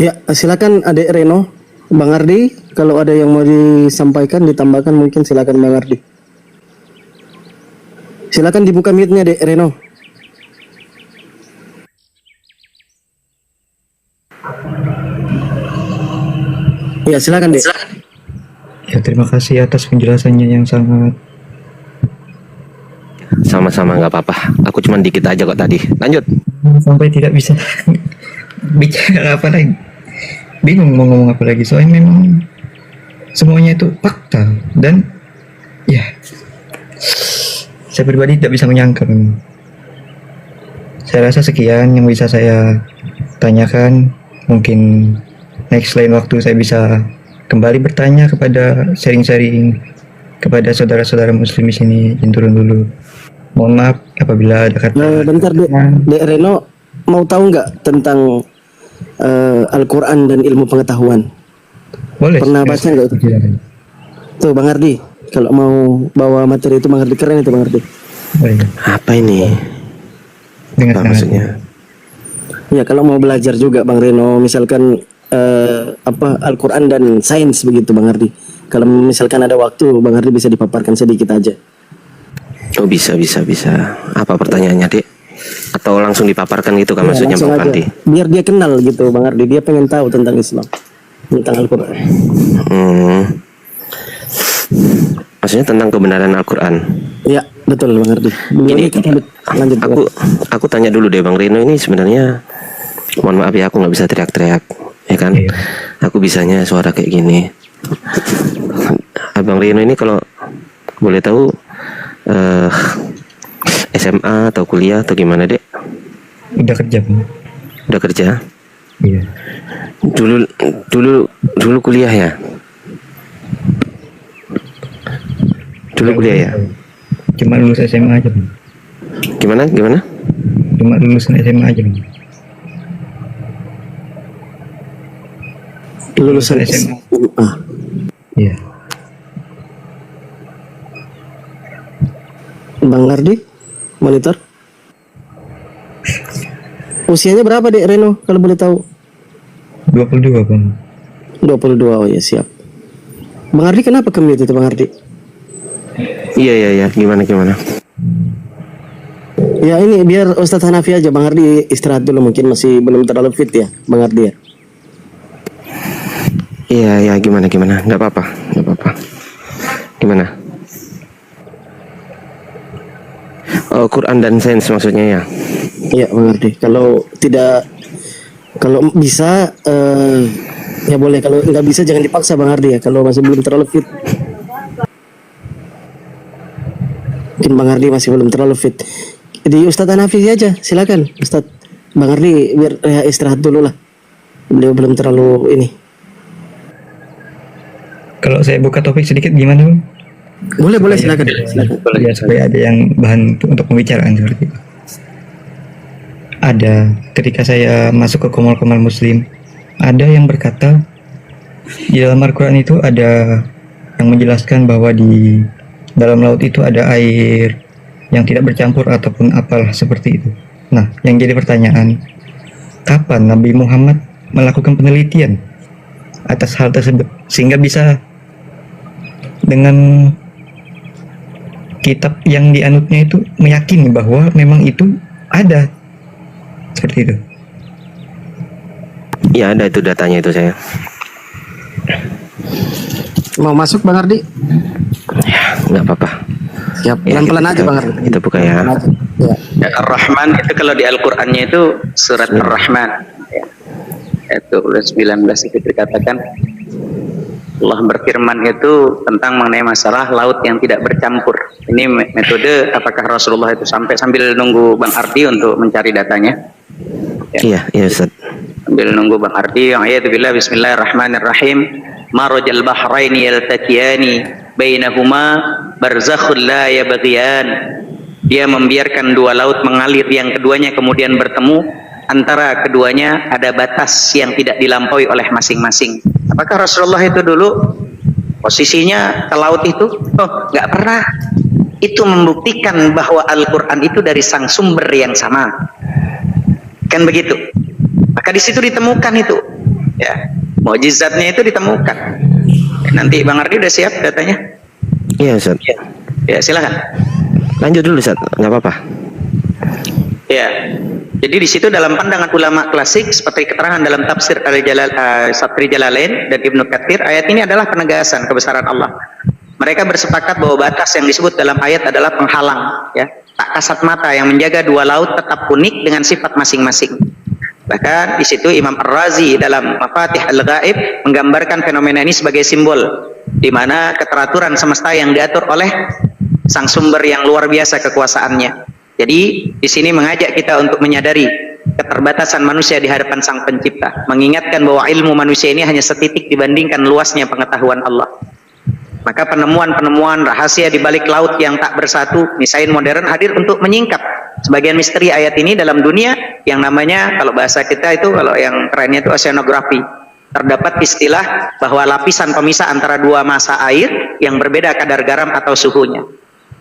Ya, silakan Adik Reno, Bang Ardi, kalau ada yang mau disampaikan, ditambahkan mungkin silakan Bang Ardi. Silakan dibuka mute-nya Adik Reno. Ya, silakan Dek. Ya, terima kasih atas penjelasannya yang sangat. Sama-sama, nggak apa-apa. Aku cuma dikit aja kok tadi. Lanjut. Sampai tidak bisa bicara apa lagi. Bingung mau ngomong apa lagi, soalnya memang semuanya itu fakta dan ya saya pribadi tidak bisa menyangka memang. Saya rasa sekian yang bisa saya tanyakan. Mungkin next lain waktu saya bisa kembali bertanya kepada sharing-sharing kepada saudara-saudara muslim di sini. Izin turun dulu. Mohon maaf apabila ada kata. Bentar Dek Reno, mau tahu nggak tentang Al-Quran dan ilmu pengetahuan? Boleh. Pernah baca nggak itu? Tuh Bang Ardi, kalau mau bawa materi itu Bang Ardi, keren itu Bang Ardi. Baik. Apa ini? Dengar Apa maksudnya? Ya kalau mau belajar juga Bang Reno, misalkan Al-Quran dan sains begitu Bang Ardi. Kalau misalkan ada waktu Bang Ardi bisa dipaparkan sedikit aja. Oh bisa. Apa pertanyaannya Dek? Atau langsung dipaparkan gitu kan maksudnya langsung Bang aja. Panti? Biar dia kenal gitu Bang Ardi, dia pengen tahu tentang Islam, tentang Al-Quran. Maksudnya tentang kebenaran Al-Quran. Ya betul Bang Ardi. Gini, Lanjut. aku tanya dulu deh Bang Reno, ini sebenarnya, mohon maaf ya aku nggak bisa teriak-teriak, ya kan? Iya. Aku bisanya suara kayak gini. Abang Reno ini kalau boleh tahu SMA atau kuliah atau gimana Dek? Udah kerja Bang. Udah kerja? Iya. Dulu kuliah ya? Dulu kuliah ya? Cuma lulus SMA aja Bang. Gimana? Cuma lulusan SMA aja Bang. Lulusan SMA. Iya. Bang Ardi, monitor. Usianya berapa Dek Reno kalau boleh tahu? 22 Bang. 22, oh ya siap. Bang Ardi kenapa ke-mute itu Bang Ardi? Iya, gimana? Ya ini biar Ustadz Hanafi aja, Bang Ardi istirahat dulu, mungkin masih belum terlalu fit ya Bang Ardi ya. Iya, gimana? Nggak apa-apa. Gimana? Oh, Quran dan sains maksudnya ya? Iya Bang Ardi, kalau bisa ya boleh, kalau nggak bisa jangan dipaksa Bang Ardi ya, kalau masih belum terlalu fit. Mungkin Bang Ardi masih belum terlalu fit. Di Ustadz Hanafi aja, silakan Ustadz. Bang Ardi biar ya, istirahat dulu lah, beliau belum terlalu ini. Kalau saya buka topik sedikit gimana Bang? Boleh silakan. Ya, supaya ada yang bahan untuk pembicaraan seperti itu. Ada ketika saya masuk ke komal-komal muslim, ada yang berkata di dalam Al-Quran itu ada yang menjelaskan bahwa di dalam laut itu ada air yang tidak bercampur ataupun apalah seperti itu. Nah, yang jadi pertanyaan, kapan Nabi Muhammad melakukan penelitian atas hal tersebut sehingga bisa dengan kitab yang dianutnya itu meyakini bahwa memang itu ada seperti itu? Ya ada itu datanya itu saya. Mau masuk Bang Ardi? Nggak apa-apa. Siap, Ya, pelan-pelan aja kita- Bang Ardi. kita buka ya. Pelan-pelan aja. Ya. Ya, Ar-Rahman itu kalau di Al-Qur'annya itu surat Ar-Rahman. Ya. Itu 19 itu dikatakan Allah berfirman itu tentang mengenai masalah laut yang tidak bercampur. Ini metode apakah Rasulullah itu sambil nunggu Bang Ardi untuk mencari datanya. Iya, iya Ustaz. Sambil nunggu Bang Ardi yang ayat billah bismillahirrahmanirrahim. Marajal bahraini yaltaqiyani bainahuma barzakhul la yabghiyan. Dia membiarkan dua laut mengalir yang keduanya kemudian bertemu, antara keduanya ada batas yang tidak dilampaui oleh masing-masing. Apakah Rasulullah itu dulu posisinya ke laut itu? Oh, nggak pernah. Itu membuktikan bahwa Al-Quran itu dari sang sumber yang sama. Kan begitu. Maka di situ ditemukan itu. Ya, mukjizatnya itu ditemukan. Nanti Bang Ardi udah siap datanya? Iya Ustaz. Ya, silakan. Lanjut dulu Ustaz, nggak apa-apa. Ya, jadi di situ dalam pandangan ulama klasik seperti keterangan dalam tafsir Satri Jalalain dan Ibnu Katsir, ayat ini adalah penegasan kebesaran Allah. Mereka bersepakat bahwa batas yang disebut dalam ayat adalah penghalang, ya, tak kasat mata yang menjaga dua laut tetap unik dengan sifat masing-masing. Bahkan di situ Imam Ar-Razi dalam Mafatih Al-Ghaib menggambarkan fenomena ini sebagai simbol di mana keteraturan semesta yang diatur oleh sang sumber yang luar biasa kekuasaannya. Jadi di sini mengajak kita untuk menyadari keterbatasan manusia di hadapan sang pencipta, mengingatkan bahwa ilmu manusia ini hanya setitik dibandingkan luasnya pengetahuan Allah. Maka penemuan-penemuan rahasia di balik laut yang tak bersatu, sains modern hadir untuk menyingkap sebagian misteri ayat ini dalam dunia yang namanya, kalau bahasa kita itu, kalau yang kerennya itu oceanografi. Terdapat istilah bahwa lapisan pemisah antara dua massa air yang berbeda kadar garam atau suhunya.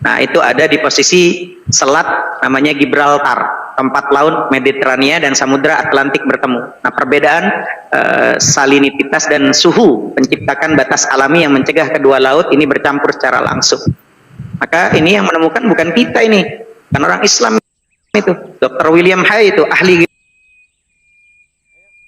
Nah, itu ada di posisi selat namanya Gibraltar, tempat laut Mediterania dan Samudra Atlantik bertemu. Nah, perbedaan salinititas dan suhu menciptakan batas alami yang mencegah kedua laut ini bercampur secara langsung. Maka ini yang menemukan bukan kita ini, kan orang Islam itu. Dr. William Hay itu ahli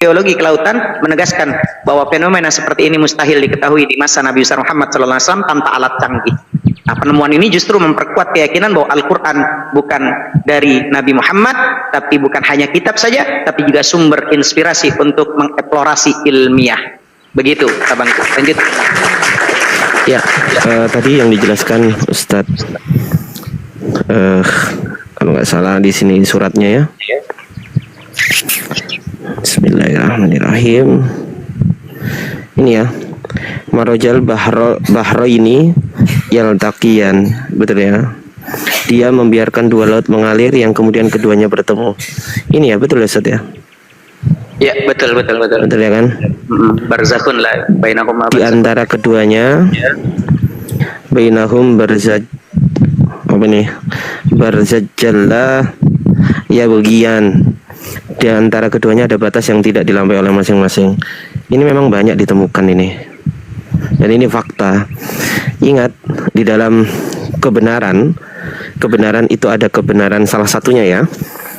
geologi kelautan menegaskan bahwa fenomena seperti ini mustahil diketahui di masa Nabi besar Muhammad SAW tanpa alat canggih. Nah, penemuan ini justru memperkuat keyakinan bahwa Al-Quran bukan dari Nabi Muhammad, tapi bukan hanya kitab saja, tapi juga sumber inspirasi untuk mengeksplorasi ilmiah. Begitu, abangku. Lanjut. Ya, tadi yang dijelaskan Ustadz, kalau nggak salah di sini suratnya ya. Bismillahirrahmanirrahim. Ini ya, marojal bahro ini yaltaqiyan, betul ya. Dia membiarkan dua laut mengalir yang kemudian keduanya bertemu. Ini ya, betul ya Ustaz ya? Ya, betul. Betul ya kan? Barzakhun la bainahuma. Di antara keduanya, bainahum barzajalla ya bagian. Di antara keduanya ada batas yang tidak dilampaui oleh masing-masing. Ini memang banyak ditemukan ini. Dan ini fakta. Ingat, di dalam kebenaran itu ada kebenaran salah satunya ya.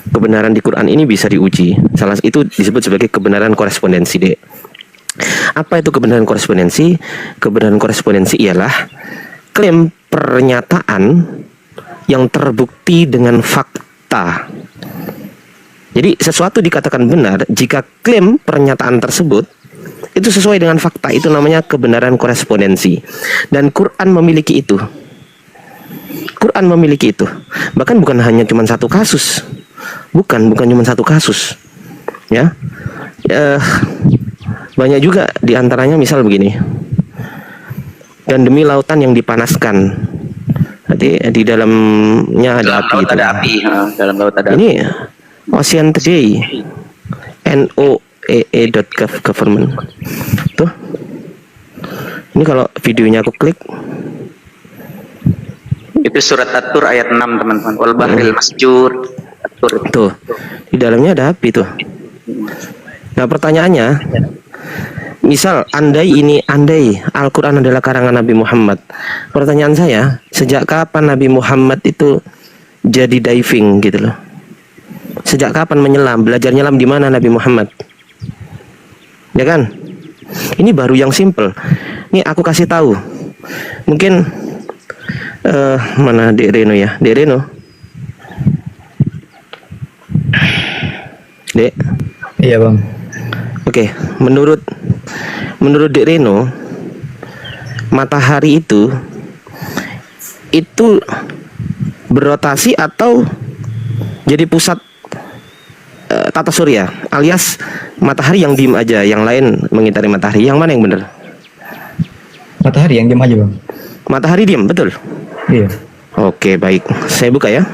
Kebenaran di Quran ini bisa diuji. Salah itu disebut sebagai kebenaran korespondensi, Dek. Apa itu kebenaran korespondensi? Kebenaran korespondensi ialah klaim pernyataan yang terbukti dengan fakta. Jadi sesuatu dikatakan benar jika klaim pernyataan tersebut itu sesuai dengan fakta. Itu namanya kebenaran korespondensi. Dan Quran memiliki itu. Quran memiliki itu. Bahkan bukan hanya cuma satu kasus. Bukan cuma satu kasus. Ya. Banyak juga diantaranya misal begini. Dan demi lautan yang dipanaskan. Jadi di dalamnya ada api. Laut ada api. Dalam laut ada api. Ini Ocean Today, noaa.gov. Tuh. Ini kalau videonya aku klik, itu surat At-Tur ayat 6, teman-teman. Wal bahril masjur. Tuh, di dalamnya ada api tuh. Nah pertanyaannya, misal andai Al-Quran adalah karangan Nabi Muhammad. Pertanyaan saya, sejak kapan Nabi Muhammad itu jadi diving gitu loh? Sejak kapan menyelam? Belajar nyelam di mana Nabi Muhammad? Ya kan? Ini baru yang simple. Ini aku kasih tahu. Mungkin mana Dek Reno ya? Dek Reno. Dek. Iya bang. Oke, menurut Dek Reno, matahari itu berotasi atau jadi pusat tata surya, alias matahari yang diem aja, yang lain mengitari matahari. Yang mana yang benar? Matahari yang diam aja bang. Matahari diem, betul? Iya. Oke, baik. Saya buka ya.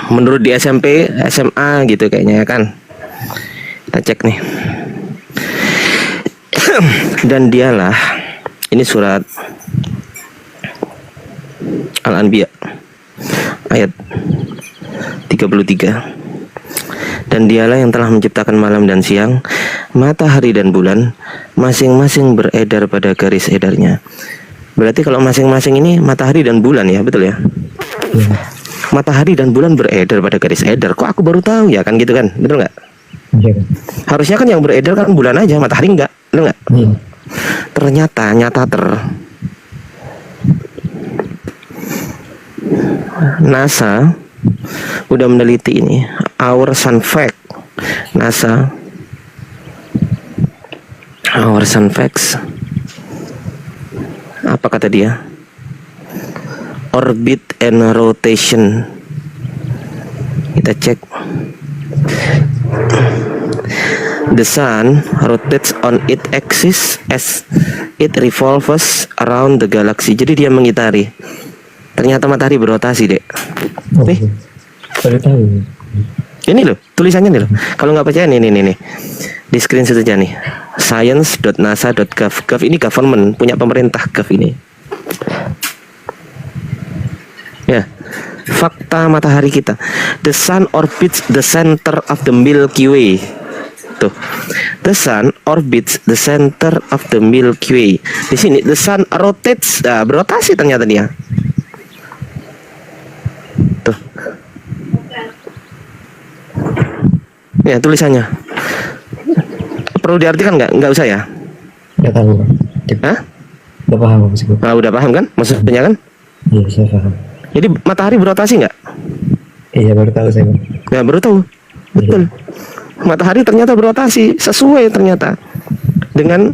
Menurut di SMP, SMA gitu kayaknya ya kan. Kita cek nih. Dan dialah, ini surat Al-Anbiya ayat 33. Dan dialah yang telah menciptakan malam dan siang, matahari dan bulan, masing-masing beredar pada garis edarnya. Berarti kalau masing-masing ini matahari dan bulan ya, betul ya? Matahari dan bulan beredar pada garis edar. Kok aku baru tahu ya, kan gitu kan? Betul nggak? Iya. Harusnya kan yang beredar kan bulan aja, matahari enggak, betul nggak? Iya. Ternyata NASA udah meneliti ini. Our Sun Fact. NASA Our Sun Facts. Apa kata dia? Orbit and rotation. Kita cek. The sun rotates on its axis as it revolves around the galaxy. Jadi dia mengitari. Ternyata matahari berotasi, Dek. Nih, Baru tahu. ini loh tulisannya nih loh. Kalau nggak percaya nih. Di screenshot aja nih. science.nasa.gov. Gov ini government, punya pemerintah Gov ini. Ya, fakta matahari kita. The sun orbits the center of the Milky Way. Tuh, the sun orbits the center of the Milky Way. Di sini the sun rotates, berotasi ternyata dia. Tuh, ya tulisannya. Perlu diartikan nggak? Nggak usah ya? Udah tahu bang. Hah? Udah paham bang maksudku. Udah paham kan? Maksudnya kan? Iya saya paham. Jadi matahari berotasi nggak? Iya baru tahu saya bang. Ya baru tahu. Betul. Matahari ternyata berotasi sesuai ternyata dengan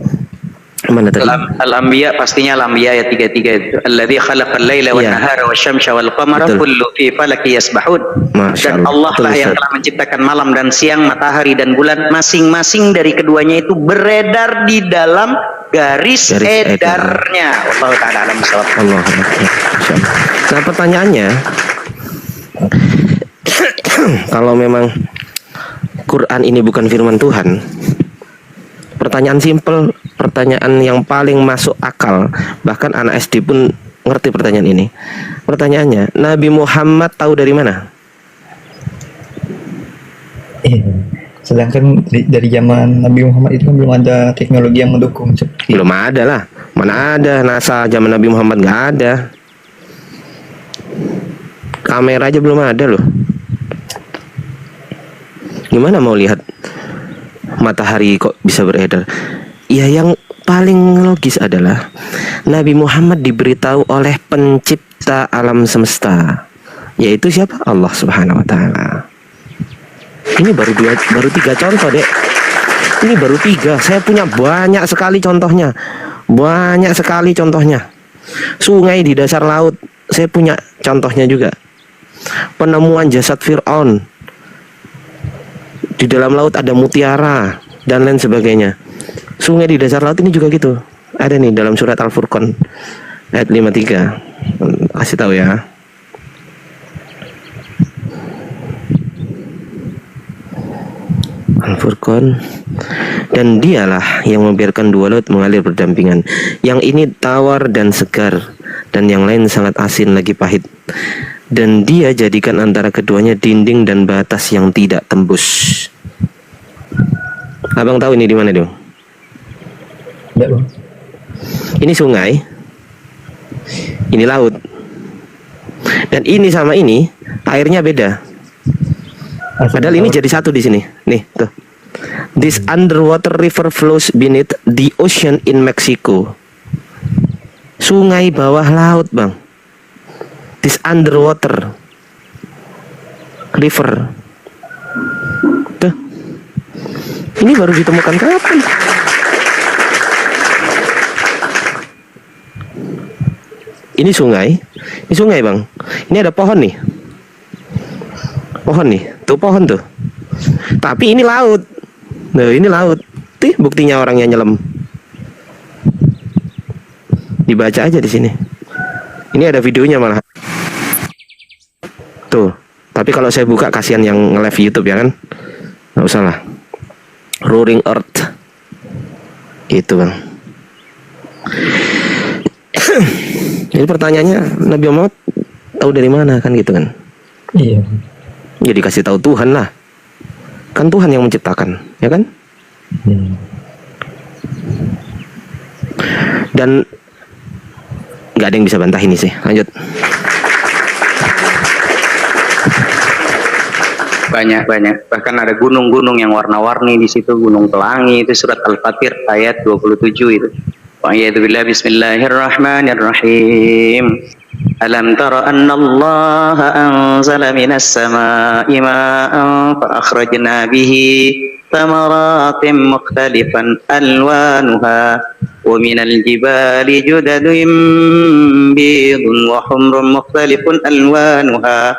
mana tadi? Al-Anbiya, pastinya Al-Anbiya ayat 33 itu. Alladzi khalaqal laila wan Iya. nahara wasyamsa wal qamara Betul. kullu fi falaki yasbahun. Masya Dan Allah Betul, lah yang Ustaz. telah menciptakan malam dan siang, matahari dan bulan, masing-masing dari keduanya itu beredar di dalam garis Garis edar. edarnya. Wallahu taala alam bisawab. Allah Akbar. Masya Allah. Nah pertanyaannya, kalau memang Quran ini bukan firman Tuhan, pertanyaan simpel, pertanyaan yang paling masuk akal, bahkan anak SD pun ngerti pertanyaan ini. Pertanyaannya, Nabi Muhammad tahu dari mana? Iya. Sedangkan dari zaman Nabi Muhammad itu kan belum ada teknologi yang mendukung seperti Belum ada lah. Mana ada NASA zaman Nabi Muhammad, nggak ada. Kamera aja belum ada loh. Gimana mau lihat matahari kok bisa beredar? Ya yang paling logis adalah Nabi Muhammad diberitahu oleh pencipta alam semesta, yaitu siapa? Allah Subhanahu wa taala. Ini baru 3 contoh, Dek. Ini baru 3. Saya punya banyak sekali contohnya. Banyak sekali contohnya. Sungai di dasar laut, saya punya contohnya juga. Penemuan jasad Fir'aun. Di dalam laut ada mutiara dan lain sebagainya. Sungai di dasar laut ini juga gitu. Ada nih dalam surat Al-Furqan ayat 53. Kasih tahu ya. Al-Furqan. Dan dialah yang membiarkan dua laut mengalir berdampingan. Yang ini tawar dan segar, dan yang lain sangat asin lagi pahit. dan dia jadikan antara keduanya dinding dan batas yang tidak tembus. Abang tahu ini di mana dong? Tidak, Bang. Ini sungai, ini laut, dan ini sama ini airnya beda. Padahal ini jadi satu di sini. Nih, tuh. This underwater river flows beneath the ocean in Mexico. Sungai bawah laut, Bang. This underwater river. Tuh. Ini baru ditemukan kapan? Ini sungai Bang. Ini ada pohon nih. Pohon nih, tuh pohon tuh. Tapi ini laut. Nah, ini laut. Tuh buktinya orangnya nyelam. Dibaca aja di sini. Ini ada videonya malah. Tuh. Tapi kalau saya buka kasihan yang nge-live YouTube ya kan. Nggak usah lah. Roaring Earth. Itu Bang. Jadi pertanyaannya, Nabi Muhammad tahu dari mana kan gitu kan? Iya. Jadi kasih tahu Tuhan lah. Kan Tuhan yang menciptakan, ya kan? Dan nggak ada yang bisa bantah ini sih. Lanjut. Banyak. Bahkan ada gunung-gunung yang warna-warni di situ, Gunung Pelangi, itu surat Al-Fatir ayat 27 itu. Wa'iyadzubillah, bismillahirrahmanirrahim. Alam tara anna Allah anzala minas sama'i ma'an fa akhrajna bihi thamaratin mukhtalifan alwanuha wa minal jibali judadun bidun wa humrun mukhtalifun alwanuha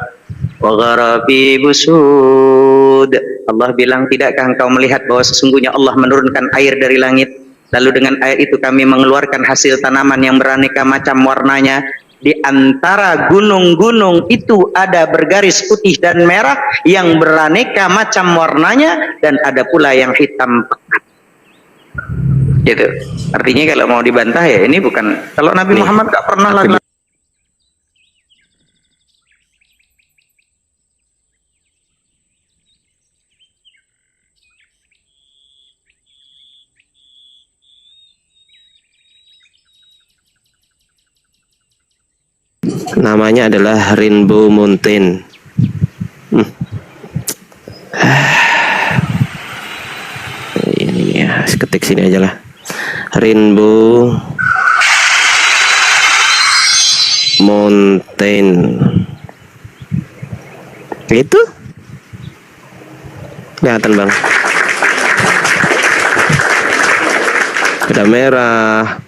wa gharabi busud. Allah bilang, tidakkah engkau melihat bahwa sesungguhnya Allah menurunkan air dari langit, lalu dengan air itu kami mengeluarkan hasil tanaman yang beraneka macam warnanya. Di antara gunung-gunung itu ada bergaris putih dan merah yang beraneka macam warnanya, dan ada pula yang hitam pekat. Gitu. Artinya kalau mau dibantah ya ini bukan, kalau Nabi Muhammad gak pernah lagi. Namanya adalah Rainbow Mountain. Ini ya, ketik sini aja lah. Rainbow Mountain. Itu kelihatan Bang. Ada merah,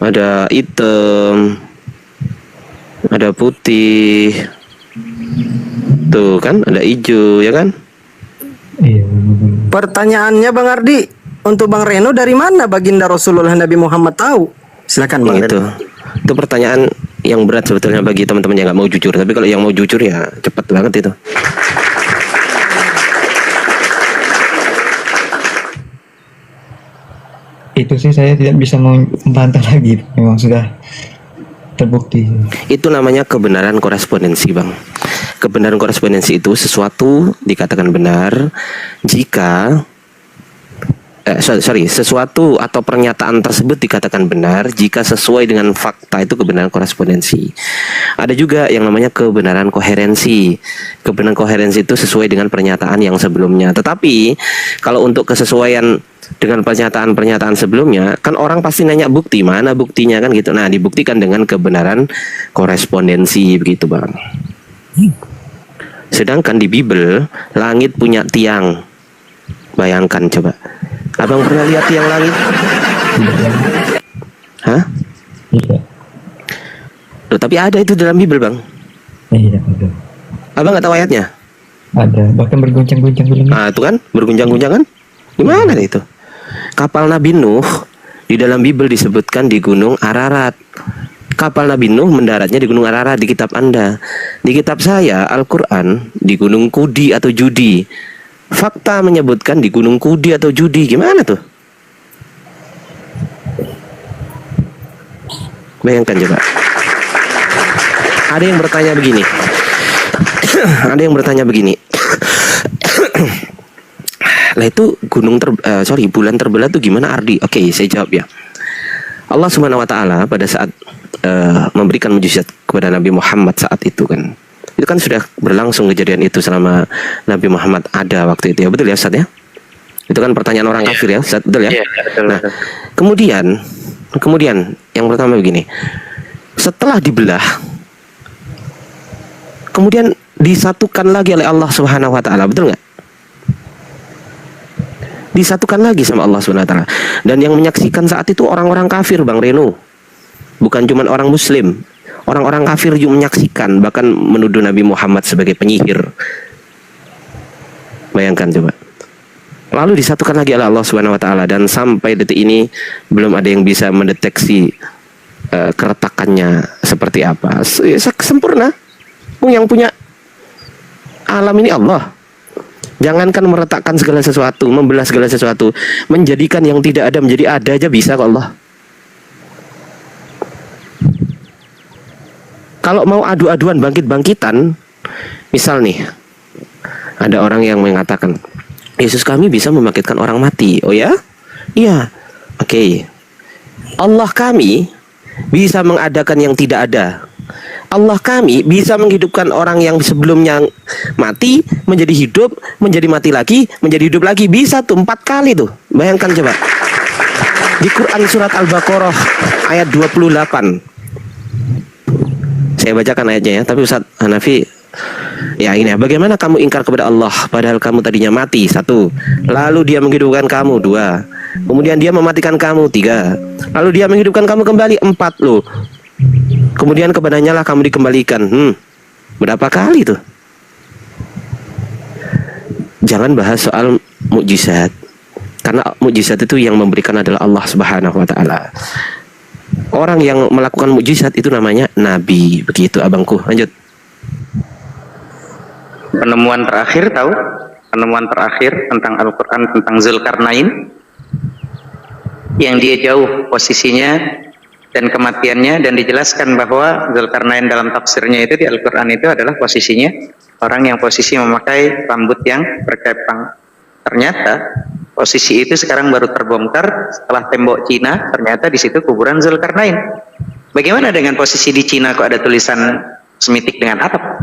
ada hitam, ada putih, tuh kan ada hijau ya kan? Iya. Pertanyaannya Bang Ardi, untuk Bang Reno, dari mana baginda Rasulullah Nabi Muhammad tahu? Silakan Bang Itu Reno. itu pertanyaan yang berat sebetulnya bagi teman-teman yang nggak mau jujur. Tapi kalau yang mau jujur ya cepat banget itu. Itu sih saya tidak bisa membantah lagi. Memang sudah terbukti. Itu namanya kebenaran korespondensi, Bang. Kebenaran korespondensi itu sesuatu dikatakan benar jika sesuatu atau pernyataan tersebut dikatakan benar jika sesuai dengan fakta, itu kebenaran korespondensi. Ada juga yang namanya kebenaran koherensi. Kebenaran koherensi itu sesuai dengan pernyataan yang sebelumnya. Tetapi kalau untuk kesesuaian dengan pernyataan-pernyataan sebelumnya, kan orang pasti nanya bukti, mana buktinya kan gitu. Nah, dibuktikan dengan kebenaran korespondensi begitu, Bang. Sedangkan di Bible, langit punya tiang. Bayangkan coba. Abang pernah lihat tiang langit? Hah? Iya. Loh, tapi ada itu dalam Bible, Bang. Iya, ada. Abang nggak tahu ayatnya? Ada, bahkan berguncang-guncang bilangnya. Ah, itu kan berguncang-guncang kan? Gimana itu? Kapal Nabi Nuh di dalam Bible disebutkan di Gunung Ararat. Kapal Nabi Nuh mendaratnya di Gunung Ararat di kitab Anda. Di kitab saya Al-Quran di Gunung Kudi atau Judi. Fakta menyebutkan di Gunung Kudi atau Judi. Gimana tuh? Bayangkan coba. Ada yang bertanya begini. Ada yang bertanya begini. Lah itu bulan terbelah itu gimana Ardi? Oke, saya jawab ya. Allah Subhanahu wa taala pada saat memberikan mujizat kepada Nabi Muhammad saat itu kan. Itu kan sudah berlangsung kejadian itu selama Nabi Muhammad ada waktu itu ya. Betul ya Ustaz ya? Itu kan pertanyaan orang kafir ya, Ustaz, betul ya? Iya, betul. Nah, kemudian yang pertama begini. Setelah dibelah, kemudian disatukan lagi oleh Allah Subhanahu wa taala, betul nggak? Disatukan lagi sama Allah Subhanahu wa taala. Dan yang menyaksikan saat itu orang-orang kafir, Bang Reno. Bukan cuma orang muslim. Orang-orang kafir juga menyaksikan, bahkan menuduh Nabi Muhammad sebagai penyihir. Bayangkan coba. Lalu disatukan lagi oleh Allah Subhanahu wa taala, dan sampai detik ini belum ada yang bisa mendeteksi keretakannya seperti apa. Sempurna. Yang punya alam ini Allah. Jangankan meretakkan segala sesuatu, membelah segala sesuatu, menjadikan yang tidak ada menjadi ada aja bisa kok Allah. Kalau mau adu-aduan bangkit-bangkitan, misal nih, ada orang yang mengatakan, Yesus kami bisa membangkitkan orang mati. Oh ya? Iya. Oke. Allah kami bisa mengadakan yang tidak ada. Allah kami bisa menghidupkan orang yang sebelumnya mati menjadi hidup, menjadi mati lagi, menjadi hidup lagi. Bisa tuh 4 kali tuh. Bayangkan coba. Di Quran surat Al-Baqarah ayat 28. Saya bacakan ayatnya ya, tapi Ustaz Hanafi ya ini ya, bagaimana kamu ingkar kepada Allah padahal kamu tadinya mati? 1. Lalu dia menghidupkan kamu. 2. Kemudian dia mematikan kamu. 3. Lalu dia menghidupkan kamu kembali. 4 loh. Kemudian kepadanya lah kamu dikembalikan. Berapa kali tuh? Jangan bahas soal mukjizat, karena mukjizat itu yang memberikan adalah Allah Subhanahu wa taala. Orang yang melakukan mukjizat itu namanya nabi. Begitu abangku. Lanjut. Penemuan terakhir tahu? Penemuan terakhir tentang Al-Quran tentang Zulkarnain, yang dia jauh posisinya dan kematiannya, dan dijelaskan bahwa Zulkarnain dalam tafsirnya itu di Al-Quran itu adalah posisinya orang yang posisi memakai rambut yang berkepang. Ternyata posisi itu sekarang baru terbongkar setelah tembok Cina, ternyata di situ kuburan Zulkarnain. Bagaimana dengan posisi di Cina kok ada tulisan semitik dengan atap?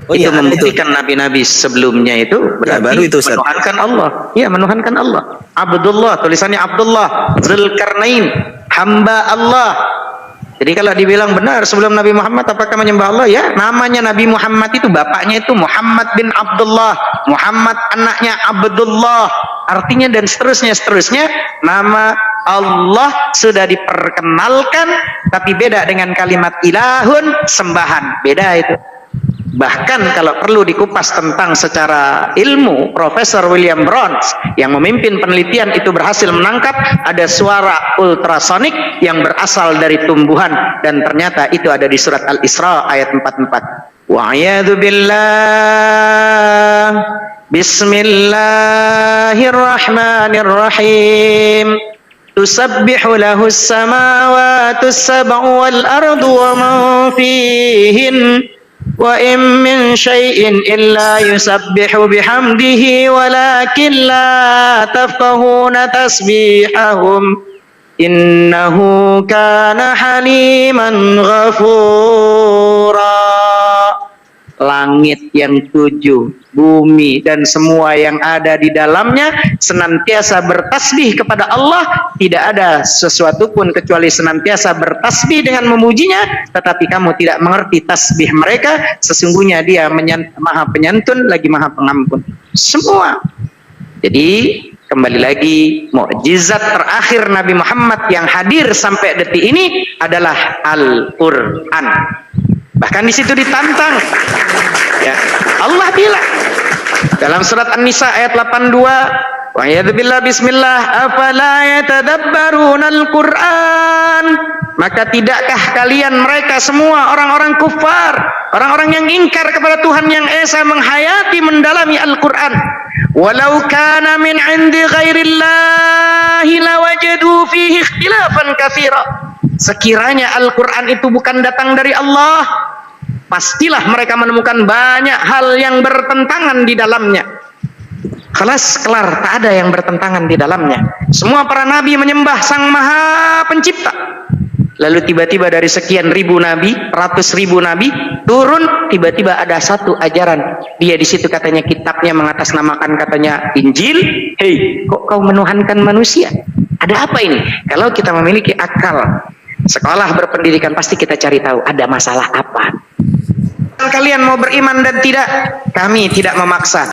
Oh itu iya, membuktikan nabi-nabi sebelumnya itu berarti baru itu, Ustaz. menuhankan Allah. Iya, menuhankan Allah. Abdullah, tulisannya Abdullah, Zulkarnain, hamba Allah. Jadi kalau dibilang benar sebelum Nabi Muhammad apakah menyembah Allah? Ya, namanya Nabi Muhammad itu bapaknya itu Muhammad bin Abdullah, Muhammad anaknya Abdullah. Artinya dan seterusnya nama Allah sudah diperkenalkan, tapi beda dengan kalimat ilahun, sembahan. Beda itu. Bahkan kalau perlu dikupas tentang secara ilmu, Profesor William Burns yang memimpin penelitian itu berhasil menangkap ada suara ultrasonik yang berasal dari tumbuhan, dan ternyata itu ada di surat Al-Isra ayat 44. Wa'iyadu billah. Bismillahirrahmanirrahim. Tusabbihu lahus samawati sab'u wal ardu wa man fihin. Wa in min syai'in illa yusabbihu bihamdihi walakin la tafqahuna tasbihahum innahu kana haliman ghafura. Langit yang 7, bumi dan semua yang ada di dalamnya senantiasa bertasbih kepada Allah. Tidak ada sesuatu pun kecuali senantiasa bertasbih dengan memujinya, tetapi kamu tidak mengerti tasbih mereka. Sesungguhnya dia maha penyantun lagi maha pengampun semua. Jadi kembali lagi, mukjizat terakhir Nabi Muhammad yang hadir sampai detik ini adalah Al-Quran. Bahkan di situ ditantang. Ya, Allah bilang dalam surat An-Nisa ayat 82, wa yadzubillah bismillah afala yatadabbarunal Qur'an. Maka tidakkah kalian mereka semua orang-orang kufar, orang-orang yang ingkar kepada Tuhan yang esa, menghayati mendalami Al-Quran? Walau kana min 'indi ghairillahi lawajadu fihi ikhtilafan katsira. sekiranya Al-Quran itu bukan datang dari Allah, pastilah mereka menemukan banyak hal yang bertentangan di dalamnya. Kelas kelar, tak ada yang bertentangan di dalamnya. Semua para nabi menyembah Sang Maha Pencipta. Lalu tiba-tiba dari sekian ribu nabi, ratus ribu nabi turun, tiba-tiba ada satu ajaran. Dia di situ katanya kitabnya mengatasnamakan katanya Injil. Hei, kok kau menuhankan manusia? Ada apa ini? Kalau kita memiliki akal, sekolah berpendidikan, pasti kita cari tahu ada masalah apa. Kalian mau beriman dan tidak, kami tidak memaksa.